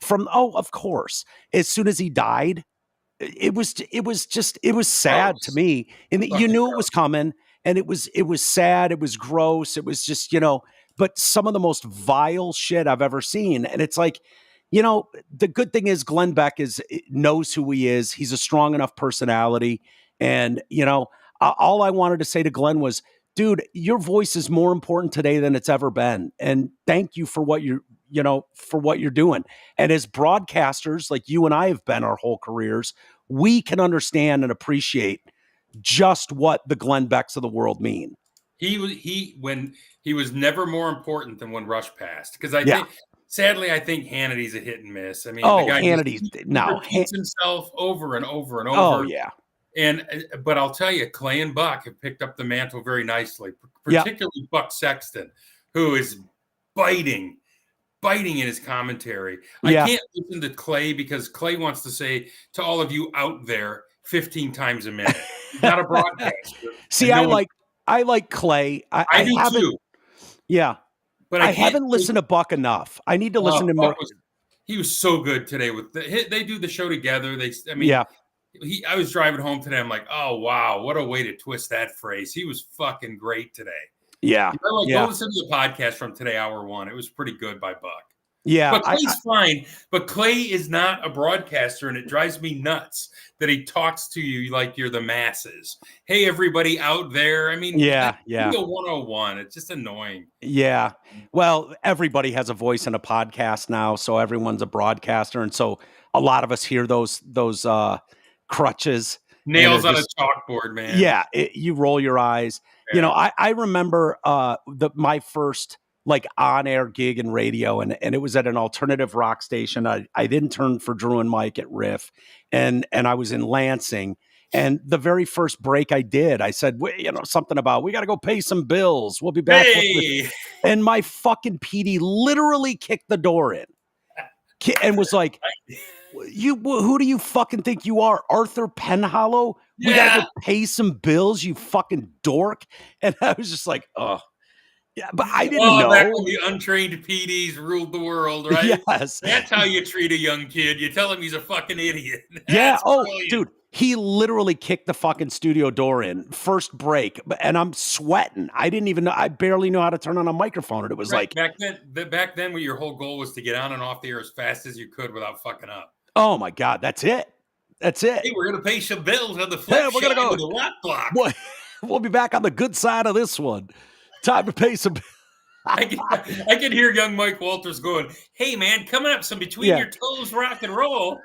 from, of course, as soon as he died, it was sad to me. And you knew it was coming, and it was sad. It was gross. It was just, but some of the most vile shit I've ever seen. And it's like, the good thing is Glenn Beck knows who he is. He's a strong enough personality. And, all I wanted to say to Glenn was, dude, your voice is more important today than it's ever been. And thank you for what you're doing. And as broadcasters, like you and I have been our whole careers, we can understand and appreciate just what the Glenn Becks of the world mean. He was never more important than when Rush passed. Because sadly, I think Hannity's a hit and miss. I mean, the guy repeats himself over and over and over. Oh, yeah. But I'll tell you, Clay and Buck have picked up the mantle very nicely, particularly Buck Sexton, who is biting in his commentary. I can't listen to Clay because Clay wants to say to all of you out there 15 times a minute. He's not a broadcaster. See, I like Clay. I do too. Yeah. But I haven't listened to Buck enough. I need to listen to more. He was so good today. They do the show together. I was driving home today. I'm like, oh, wow, what a way to twist that phrase. He was fucking great today. Yeah. Go listen to the podcast from today, hour one. It was pretty good by Buck. Yeah. But Clay's fine. But Clay is not a broadcaster, and it drives me nuts that he talks to you like you're the masses. Hey, everybody out there. I mean, yeah. 101. It's just annoying. Yeah. Well, everybody has a voice in a podcast now, so everyone's a broadcaster. And so a lot of us hear those crutches. Nails on a chalkboard, man. Yeah. You roll your eyes. Yeah. I remember my first on-air gig in radio, and it was at an alternative rock station. I didn't turn for Drew and Mike at Riff, and I was in Lansing. And the very first break I did, I said, something about, we got to go pay some bills. We'll be back. Hey! And my fucking PD literally kicked the door in and was like, who do you fucking think you are? Arthur Penhollow? We got to go pay some bills, you fucking dork. And I was just like, oh. Yeah, but I didn't know. Back when the untrained PDs ruled the world, right? Yes. That's how you treat a young kid. You tell him he's a fucking idiot. Yeah. Oh, brilliant. Dude, he literally kicked the fucking studio door in first break, and I'm sweating. I didn't even know. I barely know how to turn on a microphone. And it was like back then, where your whole goal was to get on and off the air as fast as you could without fucking up. Oh my God, that's it. Hey, we're gonna pay some bills on the flip. We're gonna go to the rock block. We'll be back on the good side of this one. Time to pay some. I can hear young Mike Walters going, "Hey man, coming up some between your toes rock and roll."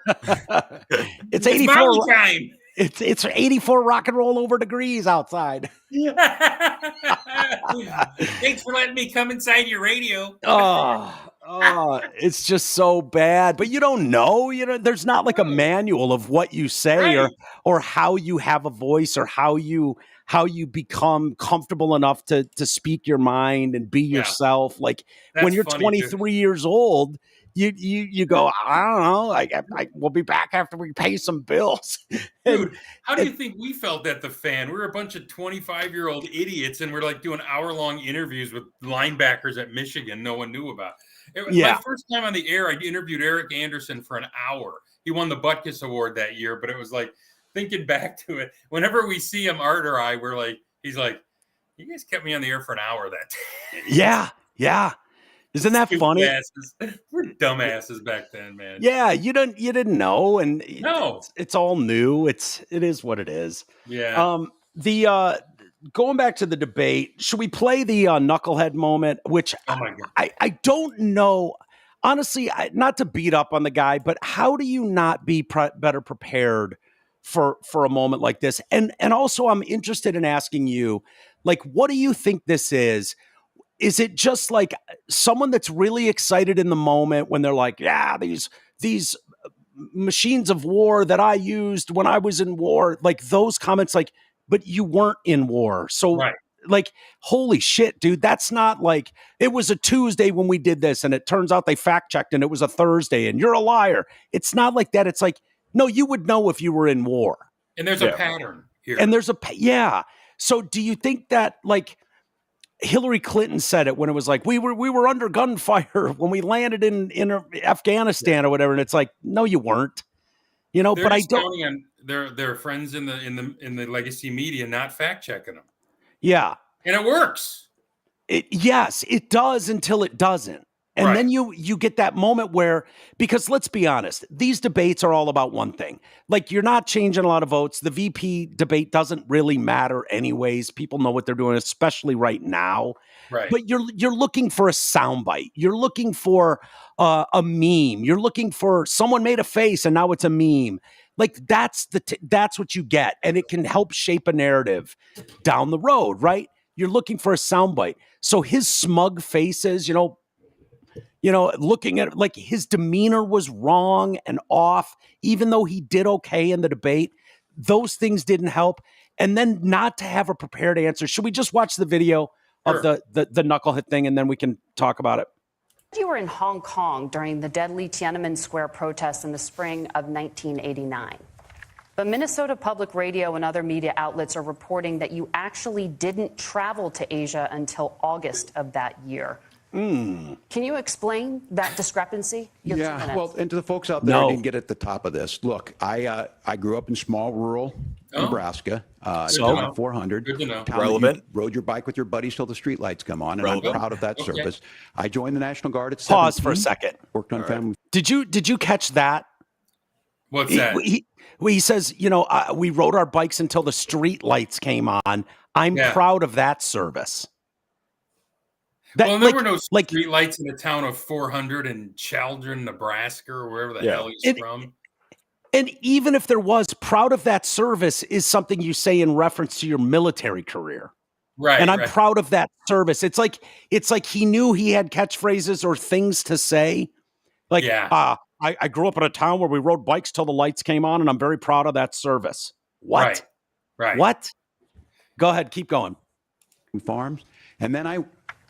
It's 84 time. It's 84 rock and roll over degrees outside. Thanks for letting me come inside your radio. Oh, it's just so bad. But you don't know. There's not like a manual of what you say or how you have a voice or how you become comfortable enough to speak your mind and be yourself. Like when you're 23 years old, you go, I don't know. We'll be back after we pay some bills. Dude, how do you think we felt at the Fan? We were a bunch of 25-year-old idiots, and we're like doing hour-long interviews with linebackers at Michigan no one knew about. My first time on the air, I interviewed Eric Anderson for an hour. He won the Butkus Award that year, but it was like, thinking back to it, whenever we see him, Art or I, we're like, he's like, you guys kept me on the air for an hour that day. Yeah. Isn't that funny? We're dumbasses back then, man. Yeah, you didn't know, and no, it's all new. It is what it is. Yeah. Going back to the debate, should we play the knucklehead moment? Which I don't know. Honestly, not to beat up on the guy, but how do you not be better prepared for a moment like this? And also, I'm interested in asking you, like, what do you think this is? Is it just like someone that's really excited in the moment when they're like, yeah, these machines of war that I used when I was in war, like those comments, like, but you weren't in war. So like, holy shit, dude, that's not like it was a Tuesday when we did this and it turns out they fact checked and it was a Thursday and you're a liar. It's not like that. It's like, no, you would know if you were in war. And there's a pattern here. And there's So do you think that, like, Hillary Clinton said it when it was like, we were under gunfire when we landed in Afghanistan or whatever. And it's like, no, you weren't. You know, They're but I just don't. counting on their friends in the legacy media not fact checking them. Yeah. And it works. Yes, it does until it doesn't. And Right. then you get that moment where, because let's be honest, these debates are all about one thing. Like, you're not changing a lot of votes. The VP debate doesn't really matter anyways. People know what they're doing, especially right now. Right. But you're looking for a soundbite. You're looking for a meme. You're looking for someone made a face and now it's a meme. Like, that's what you get, and it can help shape a narrative down the road, right? You're looking for a soundbite. So his smug faces, looking at, like, his demeanor was wrong and off, even though he did okay in the debate. Those things didn't help. And then not to have a prepared answer. Should we just watch the video of the knucklehead thing, and then we can talk about it? You were in Hong Kong during the deadly Tiananmen Square protests in the spring of 1989. But Minnesota Public Radio and other media outlets are reporting that you actually didn't travel to Asia until August of that year. Can you explain that discrepancy? Yeah, well, and to the folks out there who didn't get at the top of this, look, I grew up in small rural Nebraska. So 400. Good to know. Town Relevant. that you rode your bike with your buddies till the street lights come on, and I'm proud of that service. I joined the National Guard at 17. Pause for a second. Worked on family. Did you catch that? What's that? He says, we rode our bikes until the street lights came on. I'm proud of that service. Well, there were no street lights in the town of 400 in Chaldron, Nebraska, or wherever the hell he's from. And even if there was, proud of that service is something you say in reference to your military career. Right. And I'm proud of that service. It's like he knew he had catchphrases or things to say. Like, I grew up in a town where we rode bikes till the lights came on, and I'm very proud of that service. What? Right. What? Go ahead. Keep going. Farms. And then I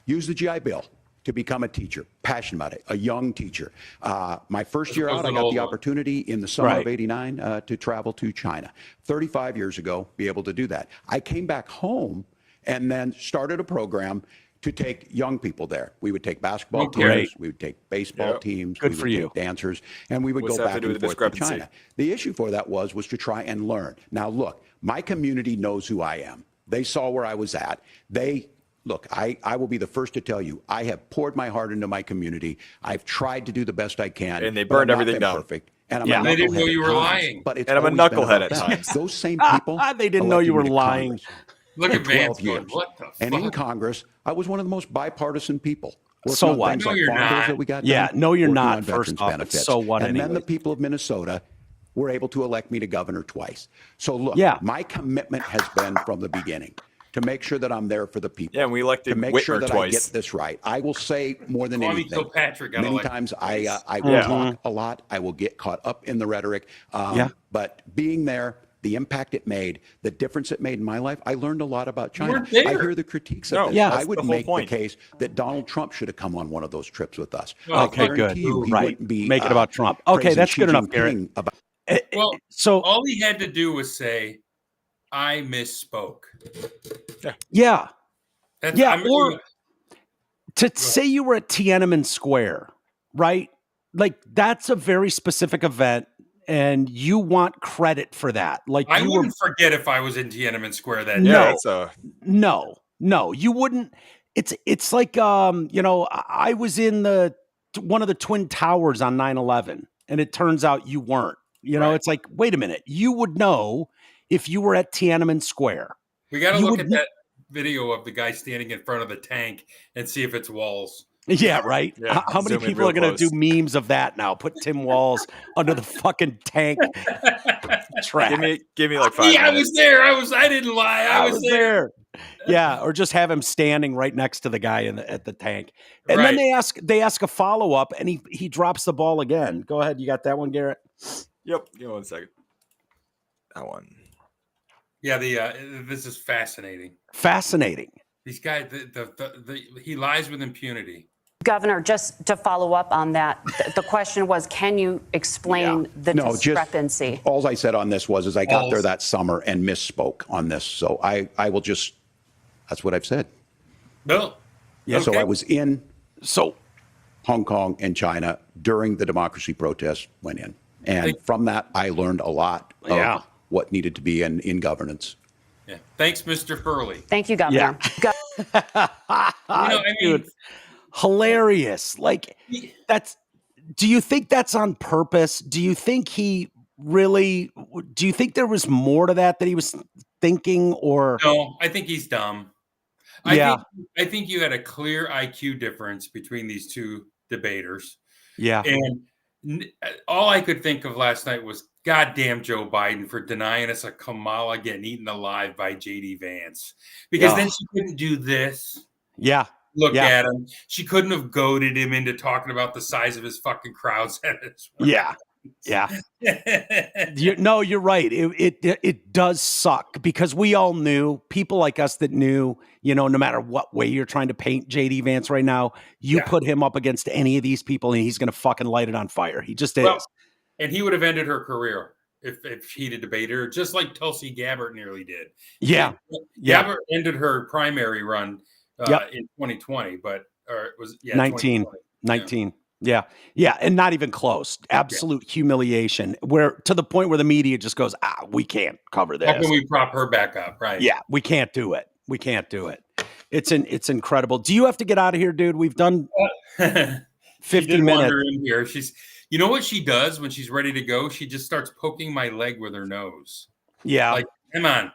used the GI Bill to become a teacher, passionate about it, a young teacher. My first year out, I got the opportunity in the summer of '89 to travel to China. 35 years ago, be able to do that. I came back home and then started a program to take young people there. We would take basketball teams, we would take baseball teams, we would take dancers, and we would go back and forth to China. The issue for that was to try and learn. Now, look, my community knows who I am. They saw where I was at. Look, I will be the first to tell you, I have poured my heart into my community. I've tried to do the best I can. And they burned everything down. Perfect. And I'm a they didn't knucklehead know you were at times, lying. But it's and I'm a knucklehead at times. Those same people. They didn't know you were lying. Look at Vance. Years. What the fuck? And in Congress, I was one of the most bipartisan people. So what? No, you're not. That we got No, you're not. First off, benefits. So what? And then the people of Minnesota were able to elect me to governor twice. So look, my commitment has been from the beginning to make sure that I'm there for the people. Yeah, and we elected to make Whitmer sure that twice. I get this right. I will say more than anything. Many times I will talk a lot. I will get caught up in the rhetoric. But being there, the impact it made, the difference it made in my life, I learned a lot about China. I hear the critiques of this. I would make the case that Donald Trump should have come on one of those trips with us. Okay, good. Right. Make it about Trump. Okay, that's good enough, Garrett. So all he had to do was say, I misspoke. Yeah. Or to say you were at Tiananmen Square, right? Like, that's a very specific event, and you want credit for that. Like, I wouldn't forget if I was in Tiananmen Square that day. No, you wouldn't. It's like I was in one of the Twin Towers on 9/11, and it turns out you weren't. It's like, wait a minute, you would know if you were at Tiananmen Square. We got to look at that video of the guy standing in front of the tank and see if it's Walz. Yeah, right. Yeah, how many people are going to do memes of that now? Put Tim Walz under the fucking tank track. Give me like 5 minutes. I was there. I didn't lie. I was there. Yeah, or just have him standing right next to the guy at the tank. And then they ask a follow-up, and he drops the ball again. Go ahead. You got that one, Garrett? Yep. Give me 1 second. That one. Yeah, this is fascinating. Fascinating. These guys, he lies with impunity. Governor, just to follow up on that, the question was, can you explain the discrepancy? All I said on this was I got there that summer and misspoke on this. So I will just, that's what I've said. No. Yeah. Okay. So I was in Hong Kong and China during the democracy protests, went in. And from that, I learned a lot of what needed to be in governance. Yeah. Thanks, Mr. Furley. Thank you, Governor. Dude, hilarious. Like, do you think that's on purpose? Do you think do you think there was more to that he was thinking, or? No, I think he's dumb. I think you had a clear IQ difference between these two debaters. Yeah. And all I could think of last night was, goddamn Joe Biden for denying us a Kamala getting eaten alive by JD Vance. Because then she couldn't do this. Yeah. Look at him. She couldn't have goaded him into talking about the size of his fucking crowds. Yeah. You're right. It does suck, because we all knew, people like us that knew, no matter what way you're trying to paint JD Vance right now, you put him up against any of these people and he's going to fucking light it on fire. He just is. And he would have ended her career if he'd have debated her, just like Tulsi Gabbard nearly did. Gabbard ended her primary run in 2020, or it was 19. Yeah. And not even close. Absolute humiliation, where to the point where the media just goes, we can't cover this. How can we prop her back up? Right. Yeah. We can't do it. It's incredible. Do you have to get out of here, dude? We've done 50 minutes. In here. You know what she does when she's ready to go? She just starts poking my leg with her nose. Yeah. Like, come on.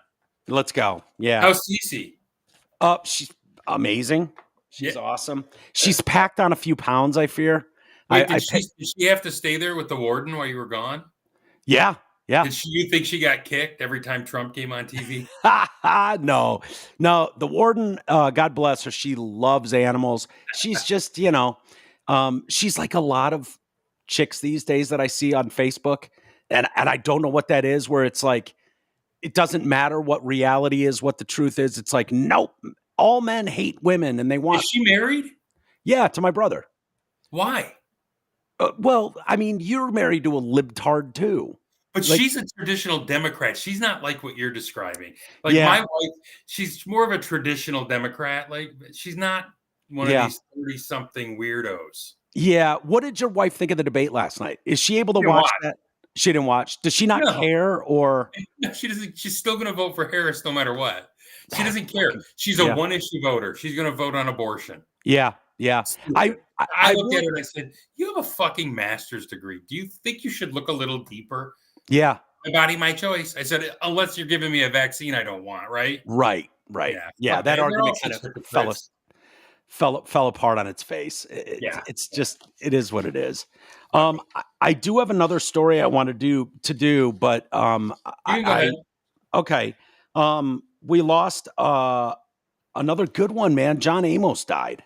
Let's go. Yeah. How's Cece? She's amazing. She's awesome. She's packed on a few pounds, I fear. Wait, did she have to stay there with the warden while you were gone? Yeah. You think she got kicked every time Trump came on TV? No. The warden, God bless her, she loves animals. She's just, she's like a lot of chicks these days that I see on Facebook. And I don't know what that is, where it's like, it doesn't matter what reality is, what the truth is. It's like, nope, all men hate women and they want. Is she married? Yeah, to my brother. Why? Well, I mean, you're married to a libtard too. But she's a traditional Democrat. She's not like what you're describing. Like my wife, she's more of a traditional Democrat. Like, she's not one of these 30-something weirdos. Yeah. What did your wife think of the debate last night? Is she able to watch that? She didn't watch. Does she not care, or? No, she doesn't. She's still going to vote for Harris no matter what. She doesn't care. She's a one-issue voter. She's going to vote on abortion. Yeah. I looked at her and I said, you have a fucking master's degree. Do you think you should look a little deeper? Yeah. My body, my choice. I said, unless you're giving me a vaccine I don't want, right? Right. Yeah, that argument kind of fell apart on its face. It's just, it is what it is. I do have another story I want to do, but okay. We lost another good one, man. John Amos died.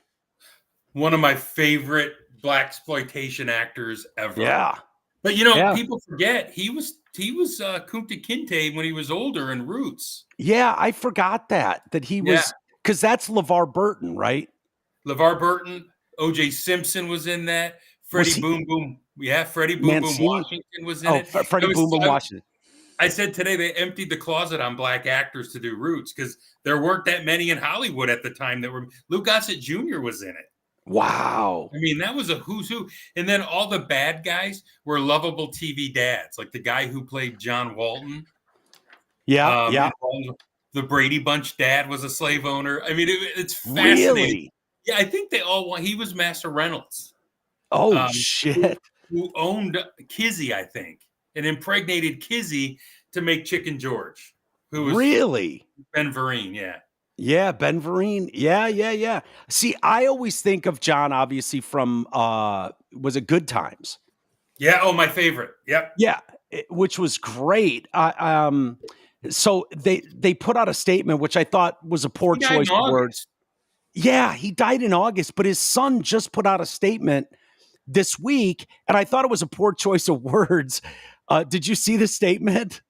One of my favorite blaxploitation actors ever. Yeah. But people forget he was Kunta Kinte when he was older in Roots. Yeah, I forgot that he was, because that's LeVar Burton, right? LeVar Burton, O.J. Simpson was in that. Freddie Boom Boom. Yeah, Freddie Boom Boom Washington was in it. Freddie Boom Boom Washington. I said today they emptied the closet on black actors to do Roots because there weren't that many in Hollywood at the time that were. Lou Gossett Jr. was in it. Wow. I mean, that was a who's who. And then all the bad guys were lovable TV dads, like the guy who played John Walton. Yeah. The Brady Bunch dad was a slave owner. I mean, it's fascinating. Really? Yeah, I think they all want. He was Master Reynolds. Oh, shit. Who owned Kizzy, I think, and impregnated Kizzy to make Chicken George. Who was really Ben Vereen, yeah. Yeah, Ben Vereen. Yeah. See, I always think of John, obviously, from was it Good Times? Yeah. Oh, my favorite. Yep. Yeah, which was great. So they put out a statement, which I thought was a poor choice of words. Yeah, he died in August, but his son just put out a statement this week, and I thought it was a poor choice of words. Did you see the statement?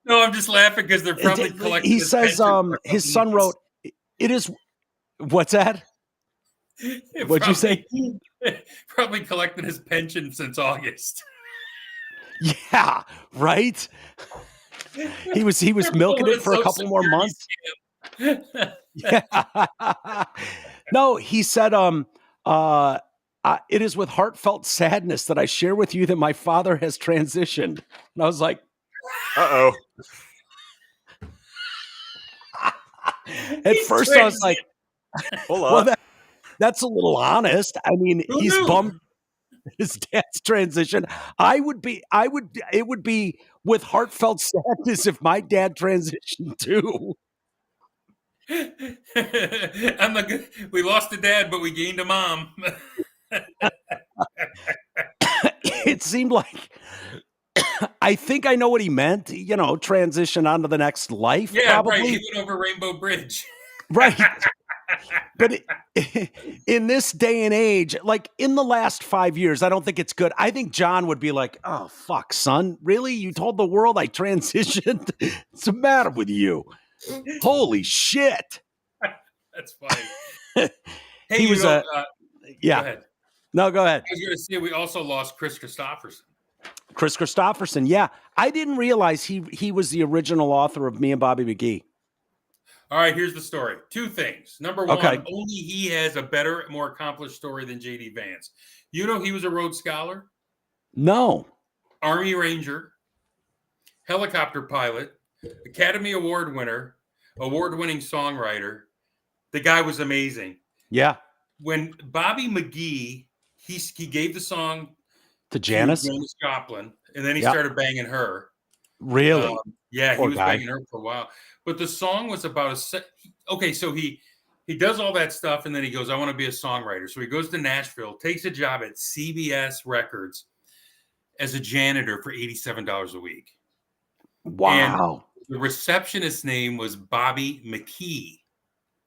No, I'm just laughing because they're probably collecting. He says his son wrote, "It is." What's that? What'd you say? Probably collecting his pension since August. Yeah, right. He was milking it for a couple more months. Yeah. No, he said, It is with heartfelt sadness that I share with you that my father has transitioned. And I was like, Uh-oh. at first I was like, Hold well, on. that's a little honest. I mean, he's bummed his dad's transition. It would be with heartfelt sadness if my dad transitioned too. We lost a dad, but we gained a mom. It seemed like I think I know what he meant, transition onto the next life. Yeah, probably. right. He went over Rainbow Bridge. Right. But in this day and age, like in the last 5 years, I don't think it's good. I think John would be like, oh, fuck, son. Really? You told the world I transitioned? What's the matter with you? Holy shit. That's funny. Hey, He was yeah. Yeah. Go ahead. No, go ahead. I was going to say we also lost Chris Christopherson. Chris Christopherson. Yeah. I didn't realize he was the original author of Me and Bobby McGee. All right, here's the story. Two things. Number one, Okay. only he has a better, more accomplished story than JD Vance. You know he was a Rhodes Scholar, No. Army Ranger, helicopter pilot, Academy Award winner, award-winning songwriter. The guy was amazing. Yeah. When Bobby McGee, he gave the song To Janice? to Janis Joplin, and then he Yep. started banging her. Really? Yeah, he Poor was guy. banging her for a while. But the song was about okay, so he does all that stuff, and then he goes, I want to be a songwriter. So he goes to Nashville, takes a job at CBS Records as a janitor for $87 a week. Wow. And the receptionist's name was Bobby McKee.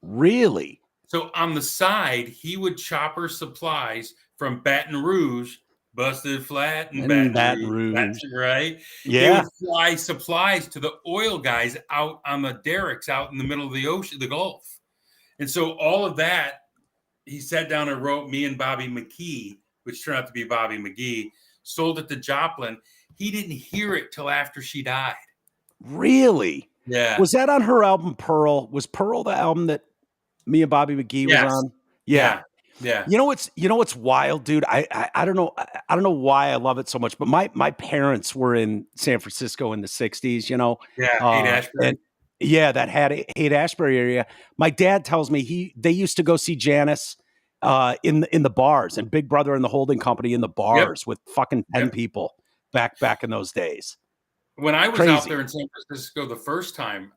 Really? So on the side, he would chopper supplies from Baton Rouge, busted flat in Baton Rouge. That's right. Yeah. They would fly supplies to the oil guys out on the derricks out in the middle of the ocean, the Gulf. And so all of that, he sat down and wrote Me and Bobby McKee, which turned out to be Bobby McGee, sold it to Joplin. He didn't hear it till after she died. Really? Yeah. Was that on her album Pearl? Was Pearl the album that Me and Bobby McGee was on? Yeah. Yeah. You know what's wild, dude? I don't know. I don't know why I love it so much, but my parents were in San Francisco in the 60s, Yeah. Haight-Ashbury. And that Haight-Ashbury area. My dad tells me they used to go see Janice in the bars, and Big Brother and the Holding Company in the bars with fucking 10 people back in those days. When I was Crazy. out there in San Francisco the first time,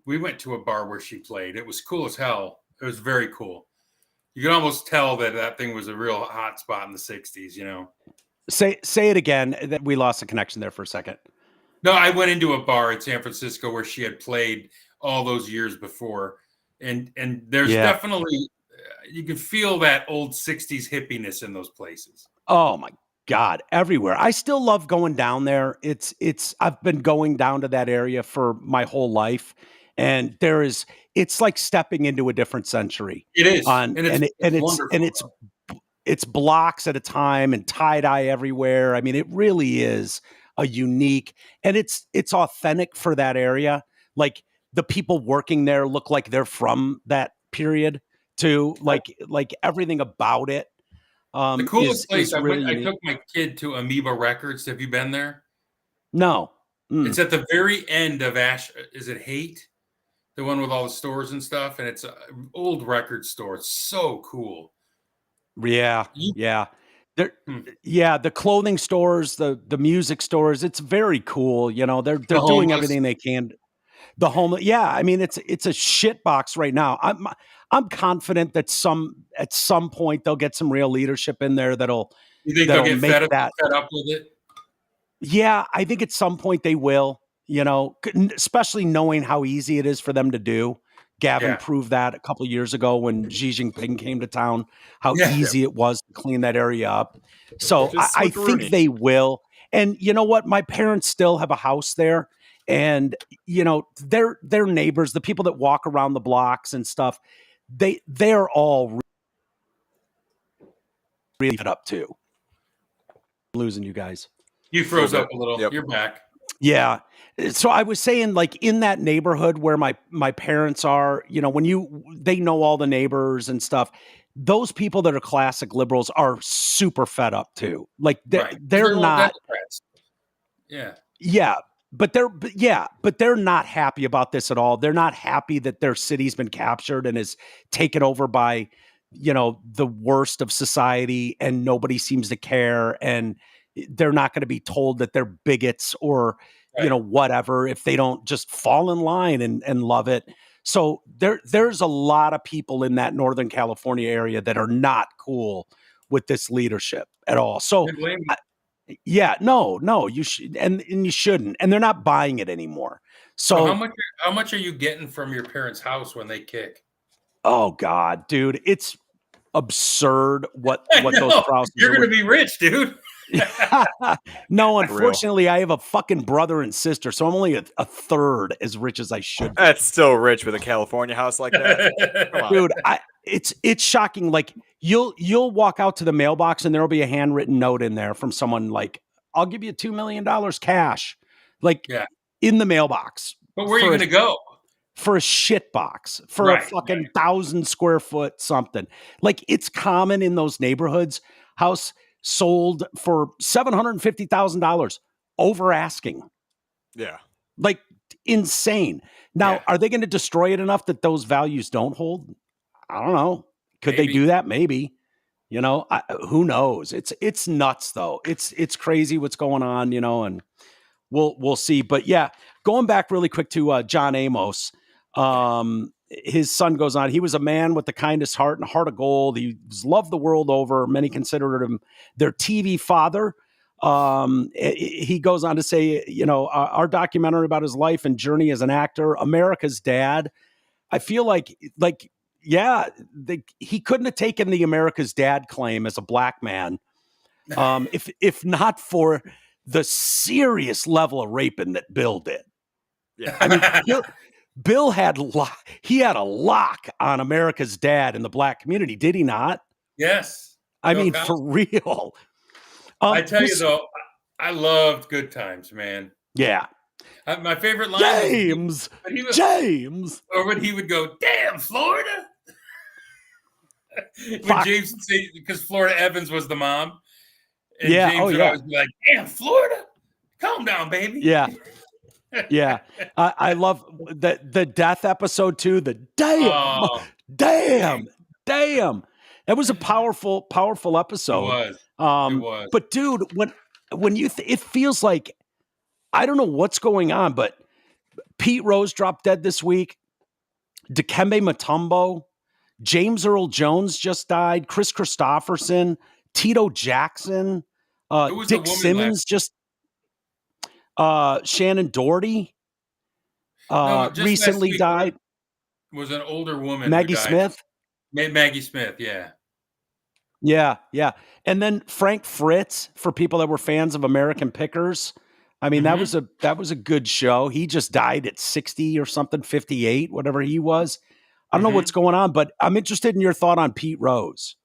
we went to a bar where she played. It was cool as hell. It was very cool. You can almost tell that thing was a real hot spot in the 60s, Say it again. That we lost a connection there for a second. No, I went into a bar in San Francisco where she had played all those years before. And there's definitely, you can feel that old 60s hippiness in those places. Oh my God, everywhere. I still love going down there. I've been going down to that area for my whole life. And it's like stepping into a different century. It is. It's blocks at a time and tie-dye everywhere. I mean, it really is a unique, and it's authentic for that area. Like the people working there look like they're from that period too. Like everything about it. The coolest place, really I took my kid to Amoeba Records. Have you been there? No. It's at the very end of is it Haight? The one with all the stores and stuff, and it's an old record store. It's so cool. Yeah. The clothing stores, the music stores. It's very cool. They're doing everything they can. The home. Yeah. I mean, it's a shit box right now. I'm confident that at some point they'll get some real leadership in there that'll. You think they'll get fed up with it? Yeah, I think at some point they will. Especially knowing how easy it is for them to do. Gavin proved that a couple of years ago when Xi Jinping came to town, how easy it was to clean that area up. So I think they will. And you know what? My parents still have a house there. And, their neighbors, the people that walk around the blocks and stuff, they're all really it up too. I'm losing you guys. You froze up a little. Yep. You're back. Yeah. So I was saying, like, in that neighborhood where my parents are, when they know all the neighbors and stuff, those people that are classic liberals are super fed up too. Like Right. they're all not. Democrats. Yeah. Yeah. But they're not happy about this at all. They're not happy that their city's been captured and is taken over by, the worst of society, and nobody seems to care. And they're not going to be told that they're bigots or, whatever, if they don't just fall in line and love it. So there's a lot of people in that Northern California area that are not cool with this leadership at all. So no, you should, and you shouldn't, and they're not buying it anymore. So how much are you getting from your parents' house when they kick? Oh God, dude, it's absurd what those prices You're going to be rich, dude. No, unfortunately, I have a fucking brother and sister, so I'm only a third as rich as I should be. That's still rich with a California house like that. Come on. Dude, it's shocking. Like you'll walk out to the mailbox and there'll be a handwritten note in there from someone like, "I'll give you $2 million cash," in the mailbox. But where are you going to go? For a shit box, for a fucking 1,000 square foot something. Like, it's common in those neighborhoods. House sold for $750,000 over asking. Yeah. Like, insane. Now, are they going to destroy it enough that those values don't hold? I don't know. Could they do that? Maybe. Who knows? It's nuts though. It's crazy what's going on, and we'll see. But yeah, going back really quick to John Amos. His son goes on. He was a man with the kindest heart and a heart of gold. He was loved the world over. Many considered him their TV father. He goes on to say, our documentary about his life and journey as an actor, America's Dad. I feel like he couldn't have taken the America's Dad claim as a black man, if not for the serious level of raping that Bill did. Yeah, I mean, Bill had a lock on America's Dad in the black community, did he not? Yes. I mean, for real. I tell you though, I loved Good Times, man. Yeah. My favorite line James. Or when he would go, "Damn, Florida." When James would say, because Florida Evans was the mom. And James would always be like, "Damn, Florida. Calm down, baby." Yeah. Yeah. I love the death episode too. The damn. It was a powerful episode. It was. But dude, when you it feels like, I don't know what's going on, but Pete Rose dropped dead this week. Dikembe Mutombo, James Earl Jones just died. Chris Christopherson, Tito Jackson, Dick Simmons Shannon Doherty recently died. Was an older woman. Maggie Smith. Maggie Smith, yeah. Yeah. And then Frank Fritz, for people that were fans of American Pickers. I mean, that was a good show. He just died at 60 or something, 58, whatever he was. I don't know what's going on, but I'm interested in your thought on Pete Rose.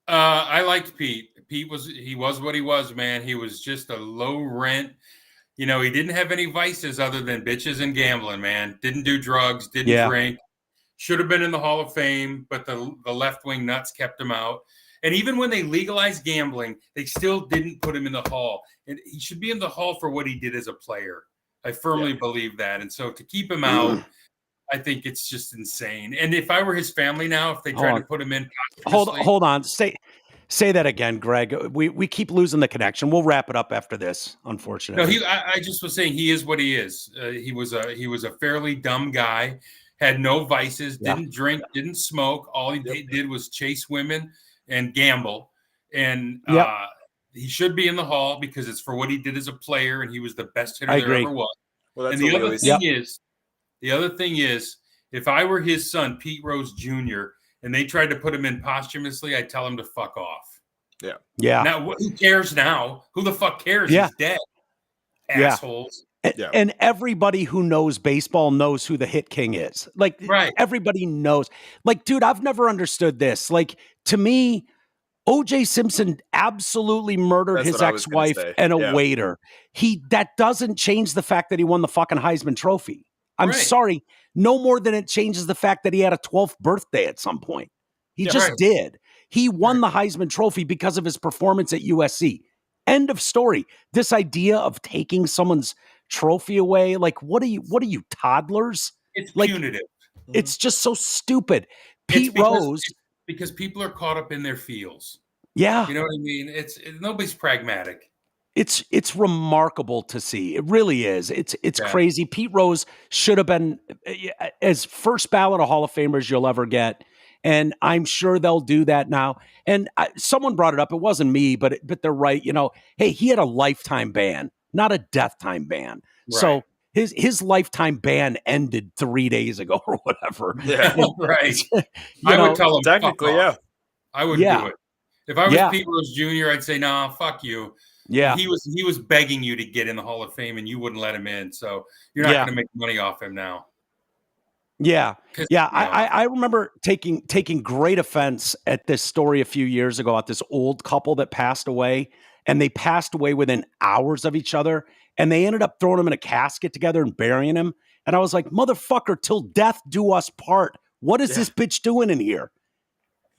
I liked Pete. He was what he was, man. He was just a low rent. He didn't have any vices other than bitches and gambling, man. Didn't do drugs, didn't drink. Should have been in the Hall of Fame, but the left-wing nuts kept him out. And even when they legalized gambling, they still didn't put him in the Hall. And he should be in the Hall for what he did as a player. I firmly believe that. And so to keep him out, I think it's just insane. And if I were his family now, if they tried to put him in, hold on, say that again, Greg. We keep losing the connection. We'll wrap it up after this, unfortunately. No, I just was saying he is what he is. He was a fairly dumb guy, had no vices, didn't drink, didn't smoke. All he did was chase women and gamble. And he should be in the Hall because it's for what he did as a player, and he was the best hitter there ever was. Well, and the other thing is, if I were his son, Pete Rose Jr., and they tried to put him in posthumously, I'd tell him to fuck off. Yeah. Now, who cares now? Who the fuck cares? He's dead. Assholes. And everybody who knows baseball knows who the Hit King is. Like, everybody knows. Like, dude, I've never understood this. Like, to me, O.J. Simpson absolutely murdered his ex-wife and a waiter. That doesn't change the fact that he won the fucking Heisman Trophy. I'm sorry. No more than it changes the fact that he had a 12th birthday at some point. He Yeah, just right. did. He won the Heisman Trophy because of his performance at USC. End of story. This idea of taking someone's trophy away, like what are you toddlers? It's Like punitive. it's just so stupid. It's Pete Rose, because people are caught up in their feels. yeah. You know what I mean? It's nobody's pragmatic. It's remarkable to see. It really is. It's Yeah. crazy. Pete Rose should have been as first ballot of Hall of Famers you'll ever get, and I'm sure they'll do that now. And someone brought it up. It wasn't me, but they're right. You know, hey, he had a lifetime ban, not a death time ban. Right. So his lifetime ban ended 3 days ago or whatever. Yeah. Right. You I know, would tell him Technically, fuck off. yeah. I would Yeah. do it. If I was Yeah. Pete Rose Jr., I'd say, nah, fuck you. yeah. He was begging you to get in the Hall of Fame and you wouldn't let him in. So you're not Yeah. going to make money off him now. Yeah. 'Cause, Yeah. you know, I remember taking great offense at this story a few years ago at this old couple that passed away, and they passed away within hours of each other, and they ended up throwing him in a casket together and burying him. And I was like, motherfucker, till death do us part. What is this bitch doing in here?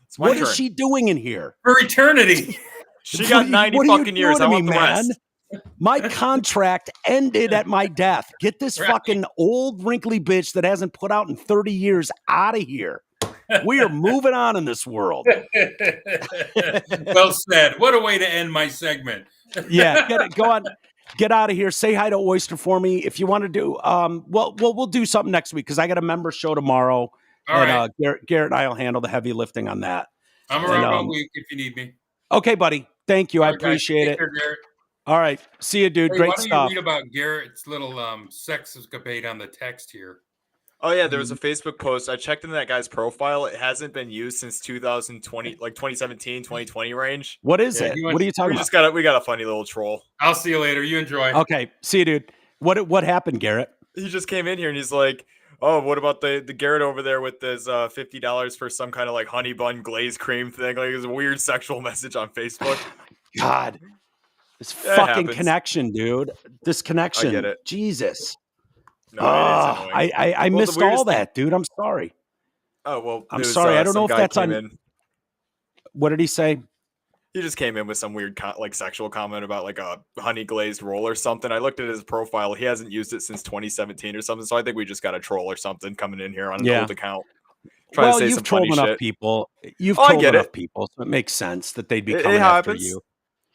It's my What turn. is she doing in here? for eternity. She got 90 What are you fucking years. doing I to want me, the rest. My contract ended at my death. Get this Right. fucking old wrinkly bitch that hasn't put out in 30 years out of here. We are moving on in this world. Well said. What a way to end my segment. Yeah, go on. Get out of here. Say hi to Oyster for me if you want to do. We'll do something next week because I got a member show tomorrow, All and right. Garrett and I will handle the heavy lifting on that. I'm around all week if you need me. Okay, buddy. Thank you. I All right, guys. appreciate Take it. care, Garrett. All right, see you, dude. Hey, Great why don't stuff. you read about Garrett's little sex escapade on the text here? Oh yeah, there was a Facebook post. I checked into that guy's profile. It hasn't been used since 2020, like 2017, 2020 range. What is Yeah, it? he What are you talking about? We got a funny little troll. I'll see you later. You enjoy. Okay, see you, dude. What happened, Garrett? He just came in here and he's like, "Oh, what about the Garrett over there with his $50 for some kind of like honey bun glazed cream thing?" Like, it's a weird sexual message on Facebook. God, this That fucking happens. connection, dude. This connection. I get it. Jesus. No, it is annoying. I Well, the missed all weirdest thing- that, dude. I'm sorry. Oh well, I'm it was, sorry. I don't some know if guy that's came on- in. What did he say? He just came in with some weird like sexual comment about like a honey glazed roll or something. I looked at his profile. He hasn't used it since 2017 or something. So I think we just got a troll or something coming in here on an Yeah. old account. Trying Well, to say you've some trolled funny enough shit. people. You've Oh, I trolled get enough it. people, so it makes sense that they'd be It coming after happens. you.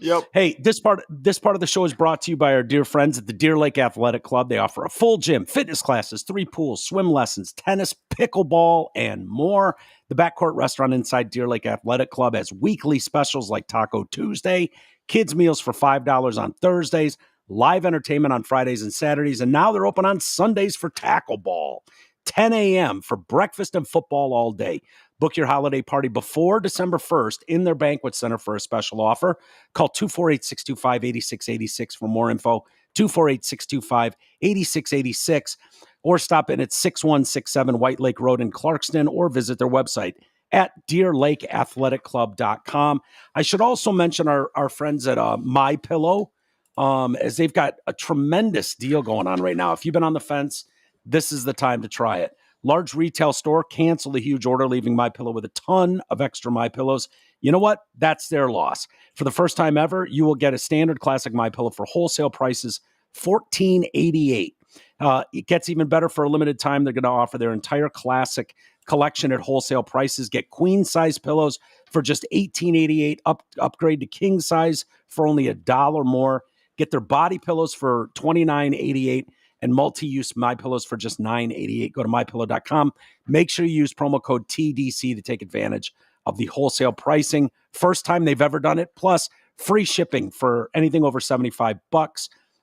Yep. Hey, this part of the show is brought to you by our dear friends at the Deer Lake Athletic Club. They offer a full gym, fitness classes, 3 pools, swim lessons, tennis, pickleball, and more. The Backcourt Restaurant inside Deer Lake Athletic Club has weekly specials like Taco Tuesday, kids meals for $5 on Thursdays, live entertainment on Fridays and Saturdays, and now they're open on Sundays for tackle ball. 10 a.m. for breakfast and football all day. Book your holiday party before December 1st in their banquet center for a special offer. Call 248-625-8686 for more info, 248-625-8686, or stop in at 6167 White Lake Road in Clarkston, or visit their website at deerlakeathletic.com. I should also mention our friends at My Pillow, as they've got a tremendous deal going on right now. If you've been on the fence, this is the time to try it. Large retail store, cancel the huge order, leaving MyPillow with a ton of extra MyPillows. You know what? That's their loss. For the first time ever, you will get a standard classic MyPillow for wholesale prices, $14.88. It gets even better for a limited time. They're going to offer their entire classic collection at wholesale prices. Get queen size pillows for just $18.88. Upgrade to king size for only $1 more. Get their body pillows for $29.88. And multi-use MyPillows for just $9.88. Go to MyPillow.com. Make sure you use promo code TDC to take advantage of the wholesale pricing. First time they've ever done it. Plus, free shipping for anything over $75.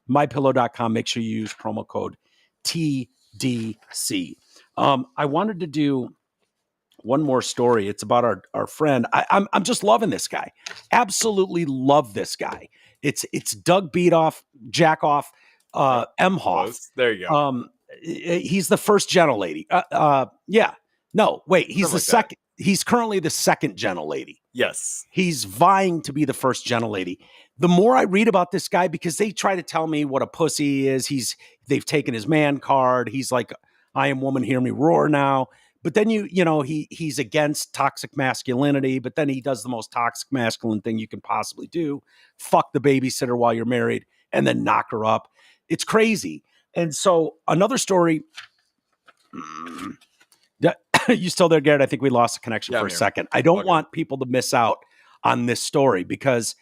MyPillow.com. Make sure you use promo code TDC. I wanted to do one more story. It's about our friend. I'm just loving this guy. Absolutely love this guy. It's Doug Beatoff, Jackoff, Emhoff. Close. There you go. He's the first gentle lady. Yeah. No, wait. He's Something the like second. He's currently the second gentle lady. Yes. He's vying to be the first gentle lady. The more I read about this guy, because they try to tell me what a pussy he is. They've taken his man card. He's like, I am woman, hear me roar now. But then he's against toxic masculinity, but then he does the most toxic masculine thing you can possibly do. Fuck the babysitter while you're married and then knock her up. It's crazy. And so another story. You still there, Garrett? I think we lost the connection for a second. I don't want people to miss out on this story because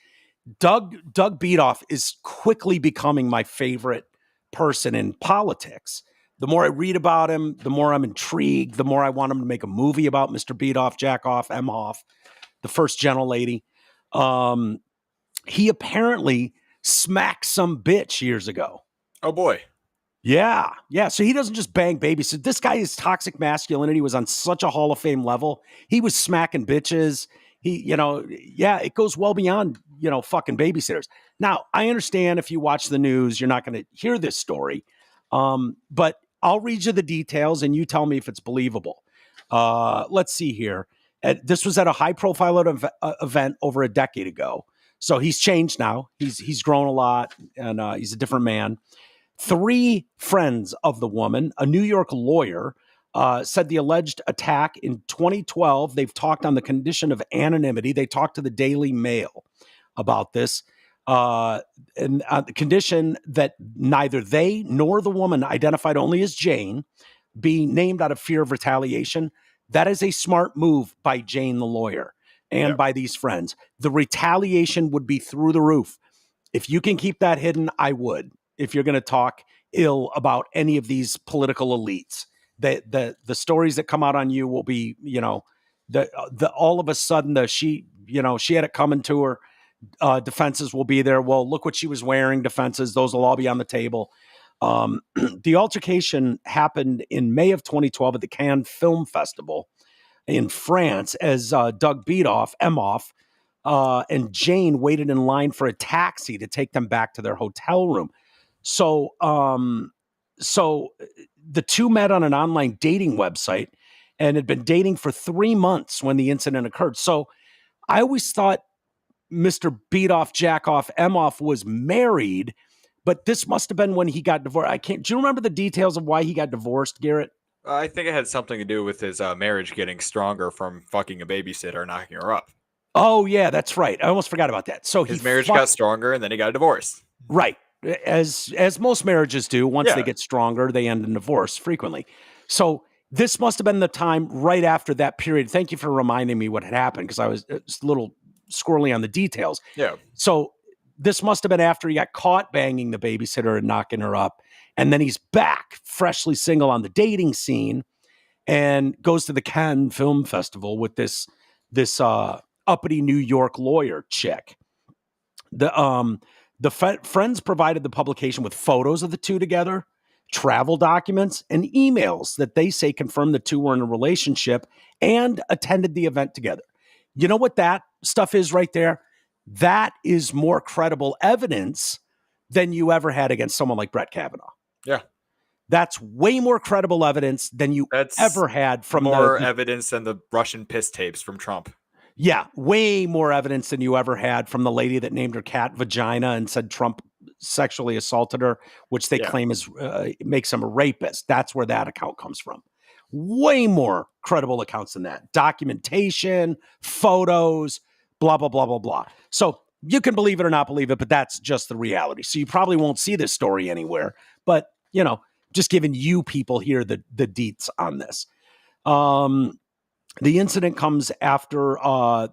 Doug Beatoff is quickly becoming my favorite person in politics. The more I read about him, the more I'm intrigued, the more I want him to make a movie about Mr. Beatoff, Jackoff, Emhoff, the first gentle lady. He apparently smacked some bitch years ago. Oh, boy. Yeah. So he doesn't just bang babies. So this guy's toxic masculinity was on such a Hall of Fame level. He was smacking bitches. It goes well beyond, fucking babysitters. Now, I understand if you watch the news, you're not going to hear this story. But I'll read you the details and you tell me if it's believable. Let's see here. This was at a high-profile event over a decade ago. So he's changed now. He's grown a lot, and he's a different man. 3 friends of the woman, a New York lawyer, said the alleged attack in 2012, they've talked on the condition of anonymity. They talked to the Daily Mail about this. And the condition that neither they nor the woman, identified only as Jane, be named out of fear of retaliation. That is a smart move by Jane, the lawyer, and by these friends. The retaliation would be through the roof. If you can keep that hidden, I would. If you're going to talk ill about any of these political elites, the stories that come out on you will be, all of a sudden she had it coming to her. Defenses will be there. Well, look what she was wearing. Defenses, those will all be on the table. The altercation happened in May of 2012 at the Cannes Film Festival in France as Doug Beatoff, Emhoff, and Jane waited in line for a taxi to take them back to their hotel room. So the two met on an online dating website and had been dating for 3 months when the incident occurred. So I always thought Mr. Beatoff, Jackoff, Emhoff was married, but this must have been when he got divorced. Do you remember the details of why he got divorced, Garrett? I think it had something to do with his marriage getting stronger from fucking a babysitter, knocking her up. Oh, yeah, that's right. I almost forgot about that. So his marriage got stronger and then he got a divorce. Right. As most marriages do, once they get stronger, they end in divorce frequently. So this must have been the time right after that period. Thank you for reminding me what had happened because I was a little squirrely on the details. Yeah. So this must have been after he got caught banging the babysitter and knocking her up. And then he's back, freshly single on the dating scene and goes to the Cannes Film Festival with this uppity New York lawyer chick. The friends provided the publication with photos of the two together, travel documents, and emails that they say confirm the two were in a relationship and attended the event together. You know what that stuff is right there? That is more credible evidence than you ever had against someone like Brett Kavanaugh. Yeah. That's way more credible evidence than you ever had from more evidence than the Russian piss tapes from Trump. Yeah, way more evidence than you ever had from the lady that named her cat Vagina and said Trump sexually assaulted her, which they claim makes him a rapist. That's where that account comes from. Way more credible accounts than that. Documentation, photos, blah, blah, blah, blah, blah. So you can believe it or not believe it, but that's just the reality. So you probably won't see this story anywhere. But, just giving you people here the deets on this. The incident comes after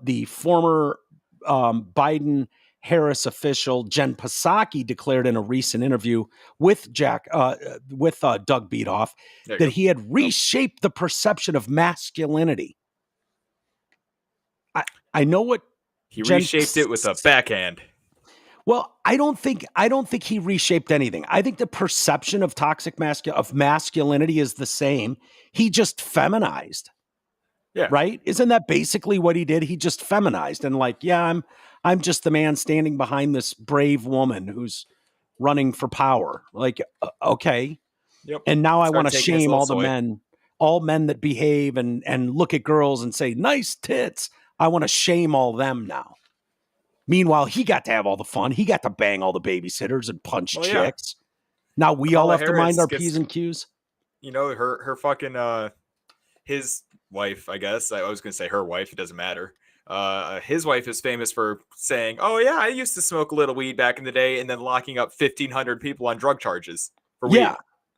the former Biden-Harris official Jen Psaki declared in a recent interview with Doug Beatoff that he had reshaped the perception of masculinity. I know what he reshaped it with a backhand. Well, I don't think he reshaped anything. I think the perception of masculinity is the same. He just feminized. Yeah. Right? Isn't that basically what he did? He just feminized and I'm just the man standing behind this brave woman who's running for power. Okay. Yep. And now I want to shame all men that behave and look at girls and say, nice tits. I want to shame all them now. Meanwhile, he got to have all the fun. He got to bang all the babysitters and punch chicks. Now we all have to mind our P's and Q's. Her fucking his wife, I guess, I was going to say her wife, it doesn't matter. His wife is famous for saying, "Oh yeah, I used to smoke a little weed back in the day," and then locking up 1,500 people on drug charges for weed.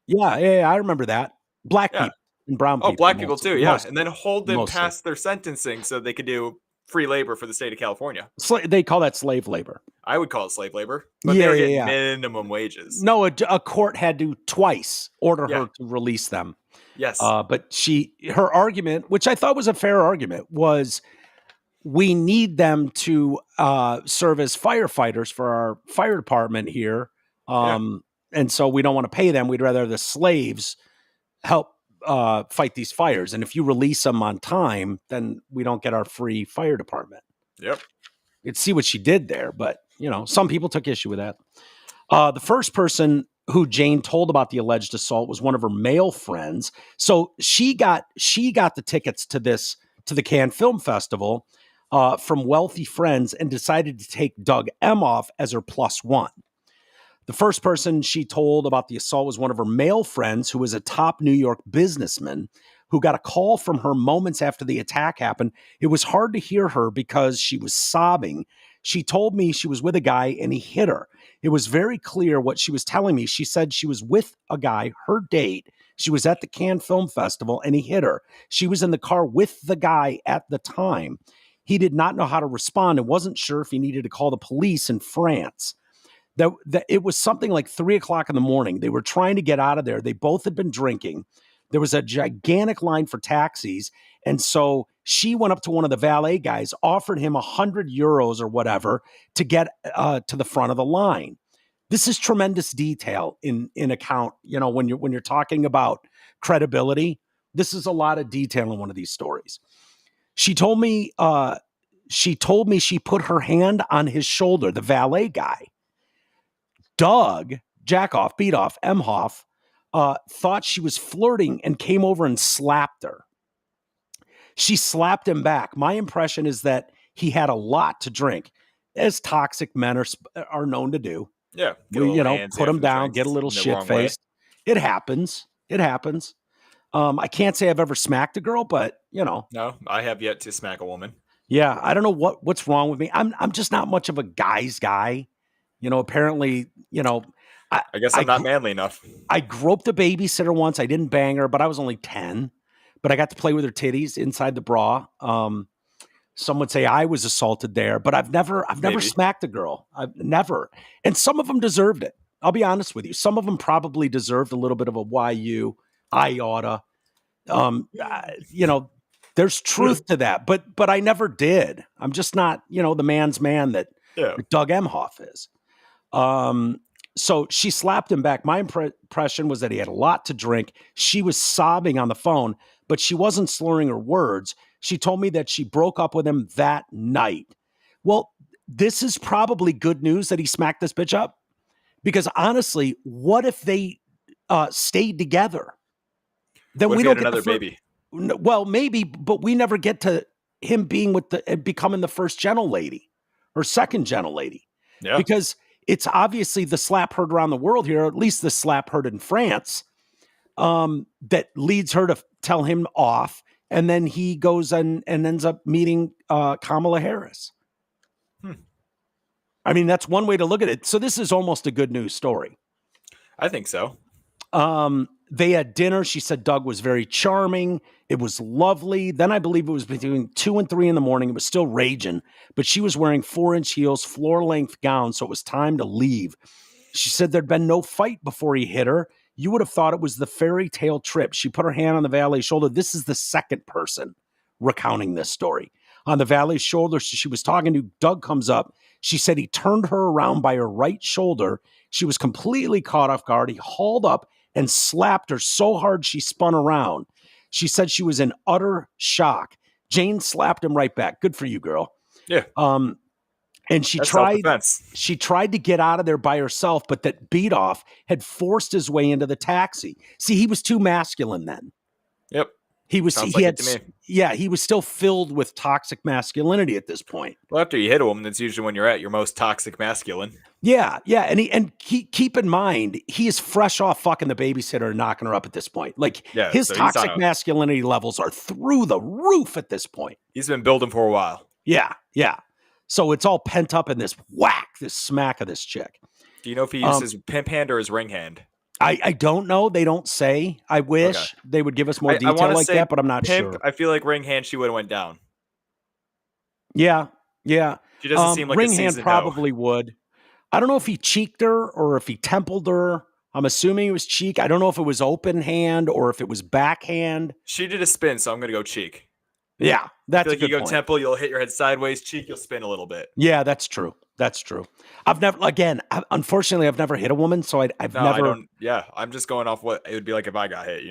Yeah, I remember that. Black people and brown people. Oh, black people too, yeah. Mostly. And then hold them Mostly. past their sentencing so they could do free labor for the state of California. They call that slave labor. I would call it slave labor, but they were getting minimum wages. No, a court had to twice order her to release them. Yes. But her argument, which I thought was a fair argument, was we need them to serve as firefighters for our fire department here. And so we don't want to pay them. We'd rather the slaves help fight these fires. And if you release them on time, then we don't get our free fire department. Yep. You'd see what she did there, but some people took issue with that. The first person who Jane told about the alleged assault was one of her male friends. So she got the tickets to the Cannes Film Festival from wealthy friends and decided to take Doug Emhoff as her plus one. The first person she told about the assault was one of her male friends who was a top New York businessman who got a call from her moments after the attack happened. It was hard to hear her because she was sobbing. She told me she was with a guy and he hit her. It was very clear what she was telling me. She said she was with a guy, her date. She was at the Cannes Film Festival and he hit her. She was in the car with the guy at the time. He did not know how to respond and wasn't sure if he needed to call the police in France. It was something like 3:00 in the morning. They were trying to get out of there. They both had been drinking. There was a gigantic line for taxis. And so she went up to one of the valet guys, offered him 100 euros or whatever to get to the front of the line. This is tremendous detail in account. When you're talking about credibility, this is a lot of detail in one of these stories. She told me she put her hand on his shoulder, the valet guy. Doug, Jackoff, Beatoff, Emhoff, thought she was flirting and came over and slapped her. She slapped him back. My impression is that he had a lot to drink, as toxic men are known to do. Yeah. Put him down, get a little shit-faced. It happens. I can't say I've ever smacked a girl, but, No, I have yet to smack a woman. Yeah, I don't know what's wrong with me. I'm just not much of a guy's guy. Apparently, I guess I'm not manly enough. I groped a babysitter once. I didn't bang her, but I was only 10. But I got to play with her titties inside the bra. Some would say I was assaulted there, but I've never smacked a girl. I've never. And some of them deserved it. I'll be honest with you. Some of them probably deserved a little bit of a "YU, I oughta." There's truth to that, but I never did. I'm just not, the man's man that Doug Emhoff is. So she slapped him back. My impression was that he had a lot to drink. She was sobbing on the phone, but she wasn't slurring her words. She told me that she broke up with him that night. Well, this is probably good news that he smacked this bitch up, because honestly, what if they stayed together? Then we don't get another baby. Well, maybe, but we never get to him being becoming the first gentle lady or second gentle lady. Yeah. Because it's obviously the slap heard around the world here, or at least the slap heard in France, that leads her to tell him off. And then he goes and ends up meeting Kamala Harris. I mean, that's one way to look at it. So this is almost a good news story. I think so. They had dinner. She said Doug was very charming. It was lovely. Then I believe it was between 2 and 3 in the morning. It was still raging, but she was wearing 4-inch heels, floor-length gown, so it was time to leave. She said there'd been no fight before he hit her. You would have thought it was the fairy tale trip. She put her hand on the valet's shoulder. This is the second person recounting this story. On the valet's shoulder, she was talking to. Doug comes up. She said he turned her around by her right shoulder. She was completely caught off guard. He hauled up and slapped her so hard she spun around. She said she was in utter shock. Jane slapped him right back. Good for you, girl. Yeah. And she tried to get out of there by herself, but that Beatoff had forced his way into the taxi. See, he was too masculine then. Yep. He was Sounds he like had it to me. yeah, he was still filled with toxic masculinity at this point. Well, after you hit a woman, that's usually when you're at your most toxic masculine. Yeah, and keep in mind, he is fresh off fucking the babysitter and knocking her up at this point. Like Yeah, his so he's toxic masculinity levels are through the roof at this point. He's been building for a while. Yeah. So it's all pent up in this this smack of this chick. Do you know if he uses his pimp hand or his ring hand? I don't know. They don't say. I wish they would give us more detail like that, but I'm not sure. I feel like ring hand, she would have went down. Yeah. She doesn't seem like ring a hand seasoned probably would. I don't know if he cheeked her or if he templed her. I'm assuming it was cheek. I don't know if it was open hand or if it was backhand. She did a spin, so I'm going to go cheek. Yeah, that's I feel a like good you go point. temple, you'll hit your head sideways. Cheek, you'll spin a little bit. Yeah, that's true. Unfortunately, I've never hit a woman, so I've never. I don't. Yeah, I'm just going off what it would be like if I got hit.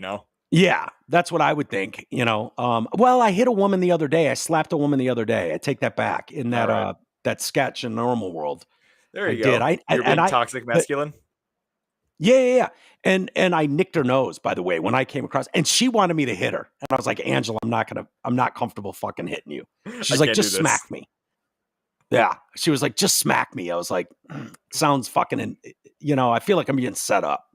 Yeah, that's what I would think. Well, I hit a woman the other day. I slapped a woman the other day. I take that back. In that that sketch in Normal World. There you go. You're being toxic masculine. Yeah. And I nicked her nose, by the way, when I came across, and she wanted me to hit her. And I was like, Angela, I'm not comfortable fucking hitting you. She's like, just smack me. Yeah. She was like, just smack me. I was like, sounds fucking, I feel like I'm being set up.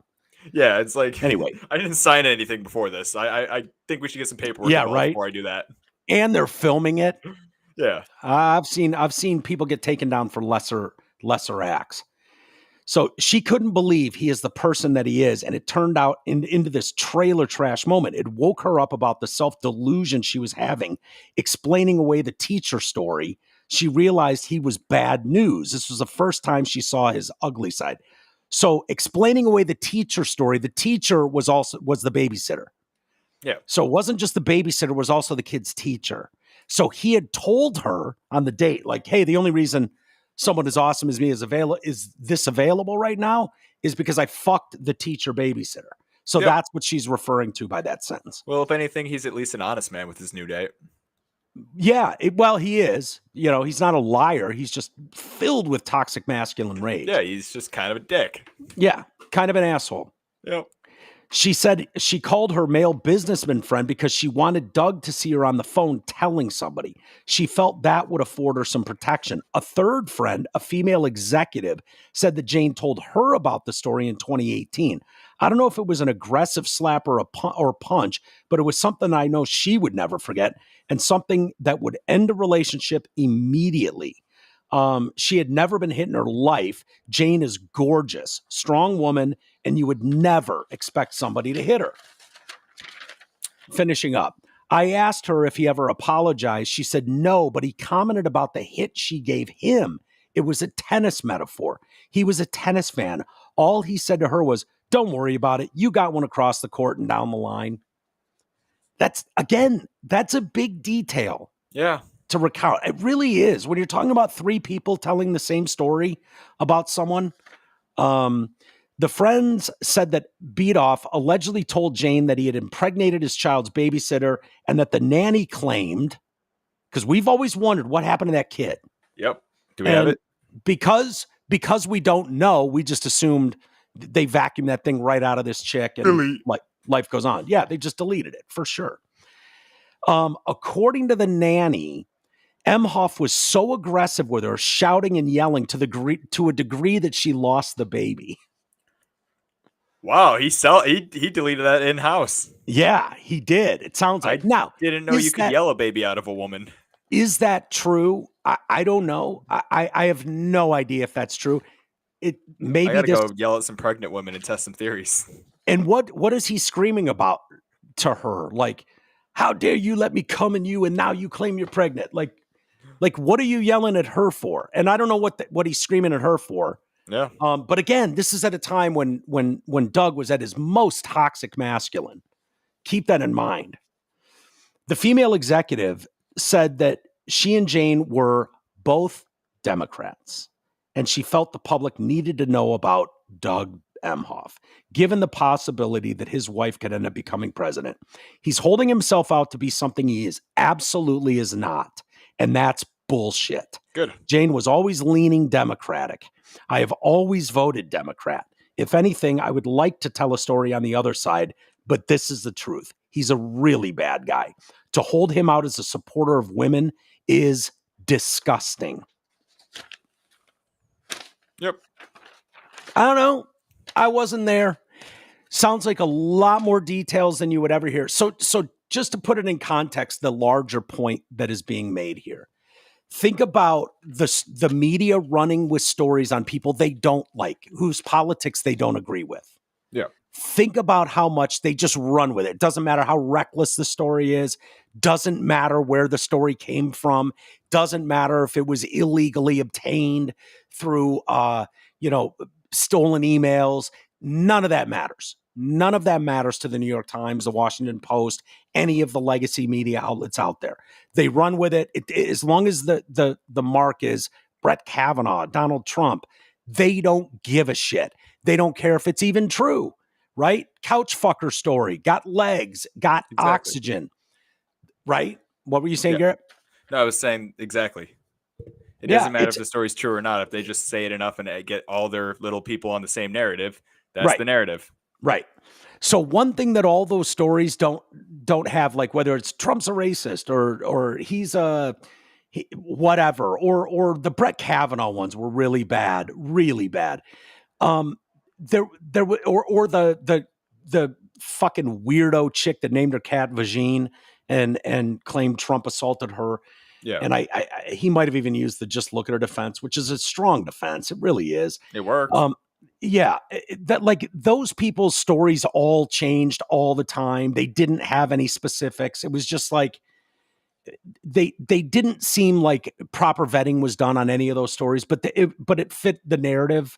Yeah. It's like, anyway, I didn't sign anything before this. I think we should get some paperwork before I do that. And they're filming it. Yeah. I've seen people get taken down for lesser acts. So she couldn't believe he is the person that he is. And it turned out into this trailer trash moment. It woke her up about the self-delusion she was having, explaining away the teacher story. She realized he was bad news. This was the first time she saw his ugly side. So explaining away the teacher story, the teacher was the babysitter. Yeah. So it wasn't just the babysitter, it was also the kid's teacher. So he had told her on the date, like, hey, the only reason someone as awesome as me is available right now is because I fucked the teacher babysitter. So that's what she's referring to by that sentence. Well, if anything, he's at least an honest man with his new date. Yeah, he is. He's not a liar. He's just filled with toxic masculine rage. Yeah, he's just kind of a dick. Yeah, kind of an asshole. Yep. She said she called her male businessman friend because she wanted Doug to see her on the phone telling somebody. She felt that would afford her some protection. A third friend, a female executive, said that Jane told her about the story in 2018. I don't know if it was an aggressive slap or a punch, but it was something I know she would never forget and something that would end a relationship immediately. She had never been hit in her life. Jane is gorgeous, strong woman, and you would never expect somebody to hit her. Finishing up, I asked her if he ever apologized. She said no, but he commented about the hit she gave him. It was a tennis metaphor. He was a tennis fan. All he said to her was, don't worry about it. You got one across the court and down the line. That's a big detail. Yeah. To recount. It really is. When you're talking about three people telling the same story about someone, the friends said that Beatoff allegedly told Jane that he had impregnated his child's babysitter and that the nanny claimed, because we've always wondered what happened to that kid. Yep. Do we have it? Because we don't know, we just assumed they vacuumed that thing right out of this chick and life goes on. Yeah, they just deleted it for sure. According to the nanny, Emhoff was so aggressive with her, shouting and yelling to a degree that she lost the baby. Wow, he deleted that in-house. Yeah, he did. It sounds like. Now, didn't know you could yell a baby out of a woman. Is that true? I don't know. I have no idea if that's true. It maybe I gotta go yell at some pregnant women and test some theories. And what is he screaming about to her? Like, how dare you let me come in you and now you claim you're pregnant? Like what are you yelling at her for? And I don't know what he's screaming at her for. Yeah. But again, this is at a time when Doug was at his most toxic masculine. Keep that in mind. The female executive said that she and Jane were both Democrats, and she felt the public needed to know about Doug Emhoff, given the possibility that his wife could end up becoming president. He's holding himself out to be something he absolutely is not, and that's bullshit. Good. Jane was always leaning Democratic. I have always voted Democrat. If anything, I would like to tell a story on the other side, but this is the truth. He's a really bad guy. To hold him out as a supporter of women is disgusting. Yep. I don't know. I wasn't there. Sounds like a lot more details than you would ever hear. So just to put it in context, the larger point that is being made here. Think about the media running with stories on people they don't like, whose politics they don't agree with. Yeah. Think about how much they just run with it. Doesn't matter how reckless the story is. Doesn't matter where the story came from. Doesn't matter if it was illegally obtained through, stolen emails. None of that matters. None of that matters to the New York Times, the Washington Post, any of the legacy media outlets out there. They run with it. As long as the mark is Brett Kavanaugh, Donald Trump, they don't give a shit. They don't care if it's even true, right? Couch fucker story, got legs, got oxygen, right? What were you saying, Garrett? No, I was saying exactly. It doesn't matter if the story's true or not. If they just say it enough and get all their little people on the same narrative, that's the narrative. Right. So one thing that all those stories don't have, like whether it's Trump's a racist or he's whatever, or the Brett Kavanaugh ones were really bad. The fucking weirdo chick that named her cat Vagine and claimed Trump assaulted her. Yeah. And he might have even used the just look at her defense, which is a strong defense. It really is. It works. Yeah, that like those people's stories all changed all the time. They didn't have any specifics. It was just like they didn't seem like proper vetting was done on any of those stories, but it fit the narrative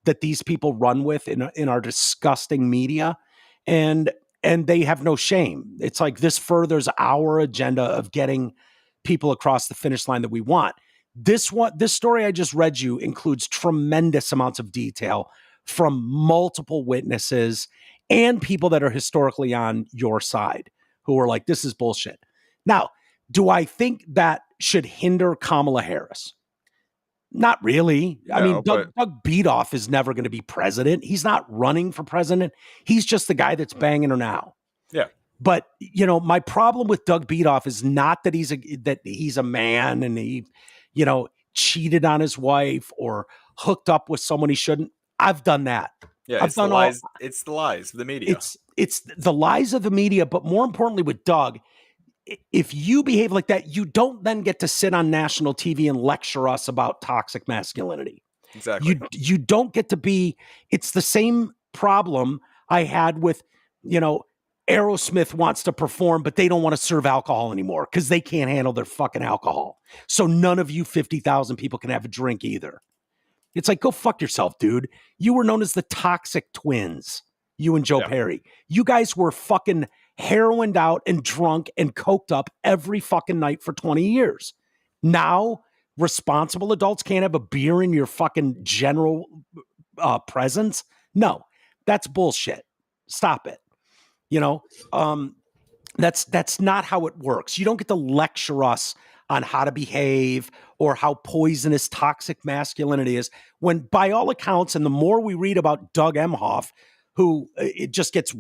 that these people run with in our disgusting media, and they have no shame. It's like this furthers our agenda of getting people across the finish line that we want. This story I just read you includes tremendous amounts of detail from multiple witnesses and people that are historically on your side who are like, this is bullshit. Now, do I think that should hinder Kamala Harris? Not really. No, I mean, Doug Beatoff is never going to be president. He's not running for president. He's just the guy that's banging her now. Yeah. But, my problem with Doug Beatoff is not that he's a man and he, cheated on his wife or hooked up with someone he shouldn't. I've done that. Yeah, it's the lies. It's the lies of the media. It's the lies of the media, but more importantly with Doug, if you behave like that, you don't then get to sit on national TV and lecture us about toxic masculinity. Exactly. You don't get to be. It's the same problem I had with, Aerosmith wants to perform, but they don't want to serve alcohol anymore because they can't handle their fucking alcohol. So none of you 50,000 people can have a drink either. It's like, go fuck yourself, dude. You were known as the Toxic Twins, you and Joe Perry. You guys were fucking heroined out and drunk and coked up every fucking night for 20 years. Now, responsible adults can't have a beer in your fucking general presence? No, that's bullshit. Stop it. That's not how it works. You don't get to lecture us on how to behave or how poisonous toxic masculinity is, when by all accounts, and the more we read about Doug Emhoff, who it just gets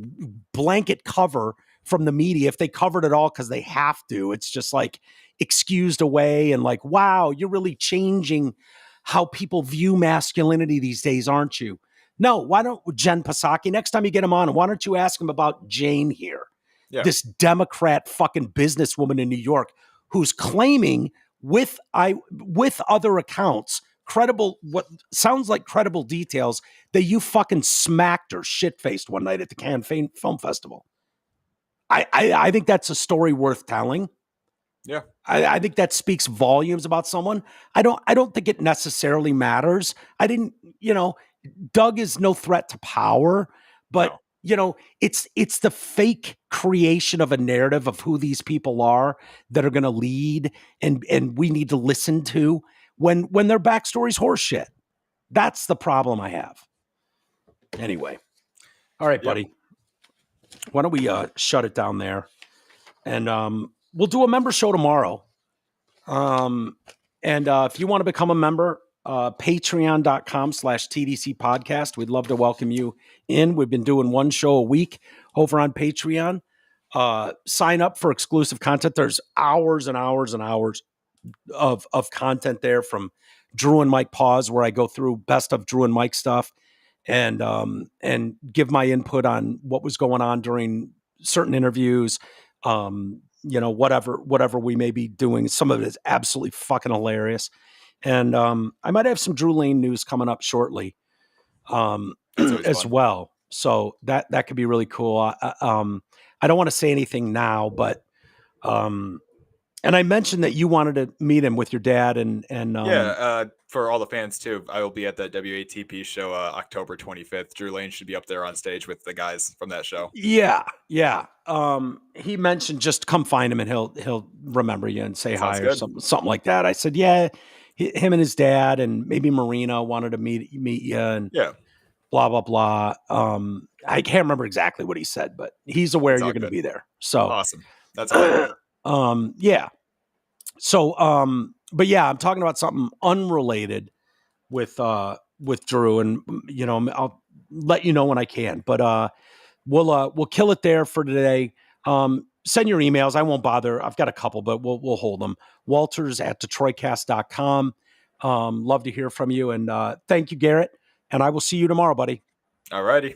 blanket cover from the media, if they covered it all because they have to, it's just like excused away and like, wow, you're really changing how people view masculinity these days, aren't you? No, why don't Jen Psaki, next time you get him on, why don't you ask him about Jane here? Yeah. This Democrat fucking businesswoman in New York who's claiming with other accounts, what sounds like credible details, that you fucking smacked her shit-faced one night at the Cannes Film Festival. I think that's a story worth telling. Yeah. I think that speaks volumes about someone. I don't think it necessarily matters. Doug is no threat to power, but it's the fake creation of a narrative of who these people are that are going to lead and we need to listen to when their backstory's horseshit. That's the problem I have. Anyway. All right, buddy. Why don't we shut it down there? And we'll do a member show tomorrow. And if you want to become a member, patreon.com/TDC podcast. We'd love to welcome you in. We've been doing one show a week over on Patreon. Sign up for exclusive content. There's hours and hours and hours of content there from Drew and Mike Pause, where I go through best of Drew and Mike stuff and give my input on what was going on during certain interviews. Whatever we may be doing. Some of it is absolutely fucking hilarious. And I might have some Drew Lane news coming up shortly as well. So that could be really cool. I don't want to say anything now, but and I mentioned that you wanted to meet him with your dad and for all the fans too. I will be at that WATP show October 25th. Drew Lane should be up there on stage with the guys from that show. Yeah. He mentioned just come find him and he'll remember you and say hi or something like that. I said, yeah, him and his dad and maybe Marina wanted to meet you and blah blah blah. I can't remember exactly what he said, but he's aware you're going to be there. So awesome. That's all. Yeah. So, but yeah, I'm talking about something unrelated with Drew, and I'll let you know when I can. But we'll kill it there for today. Send your emails. I won't bother. I've got a couple, but we'll hold them. Walters@DetroitCast.com. Love to hear from you, and thank you, Garrett. And I will see you tomorrow, buddy. All righty.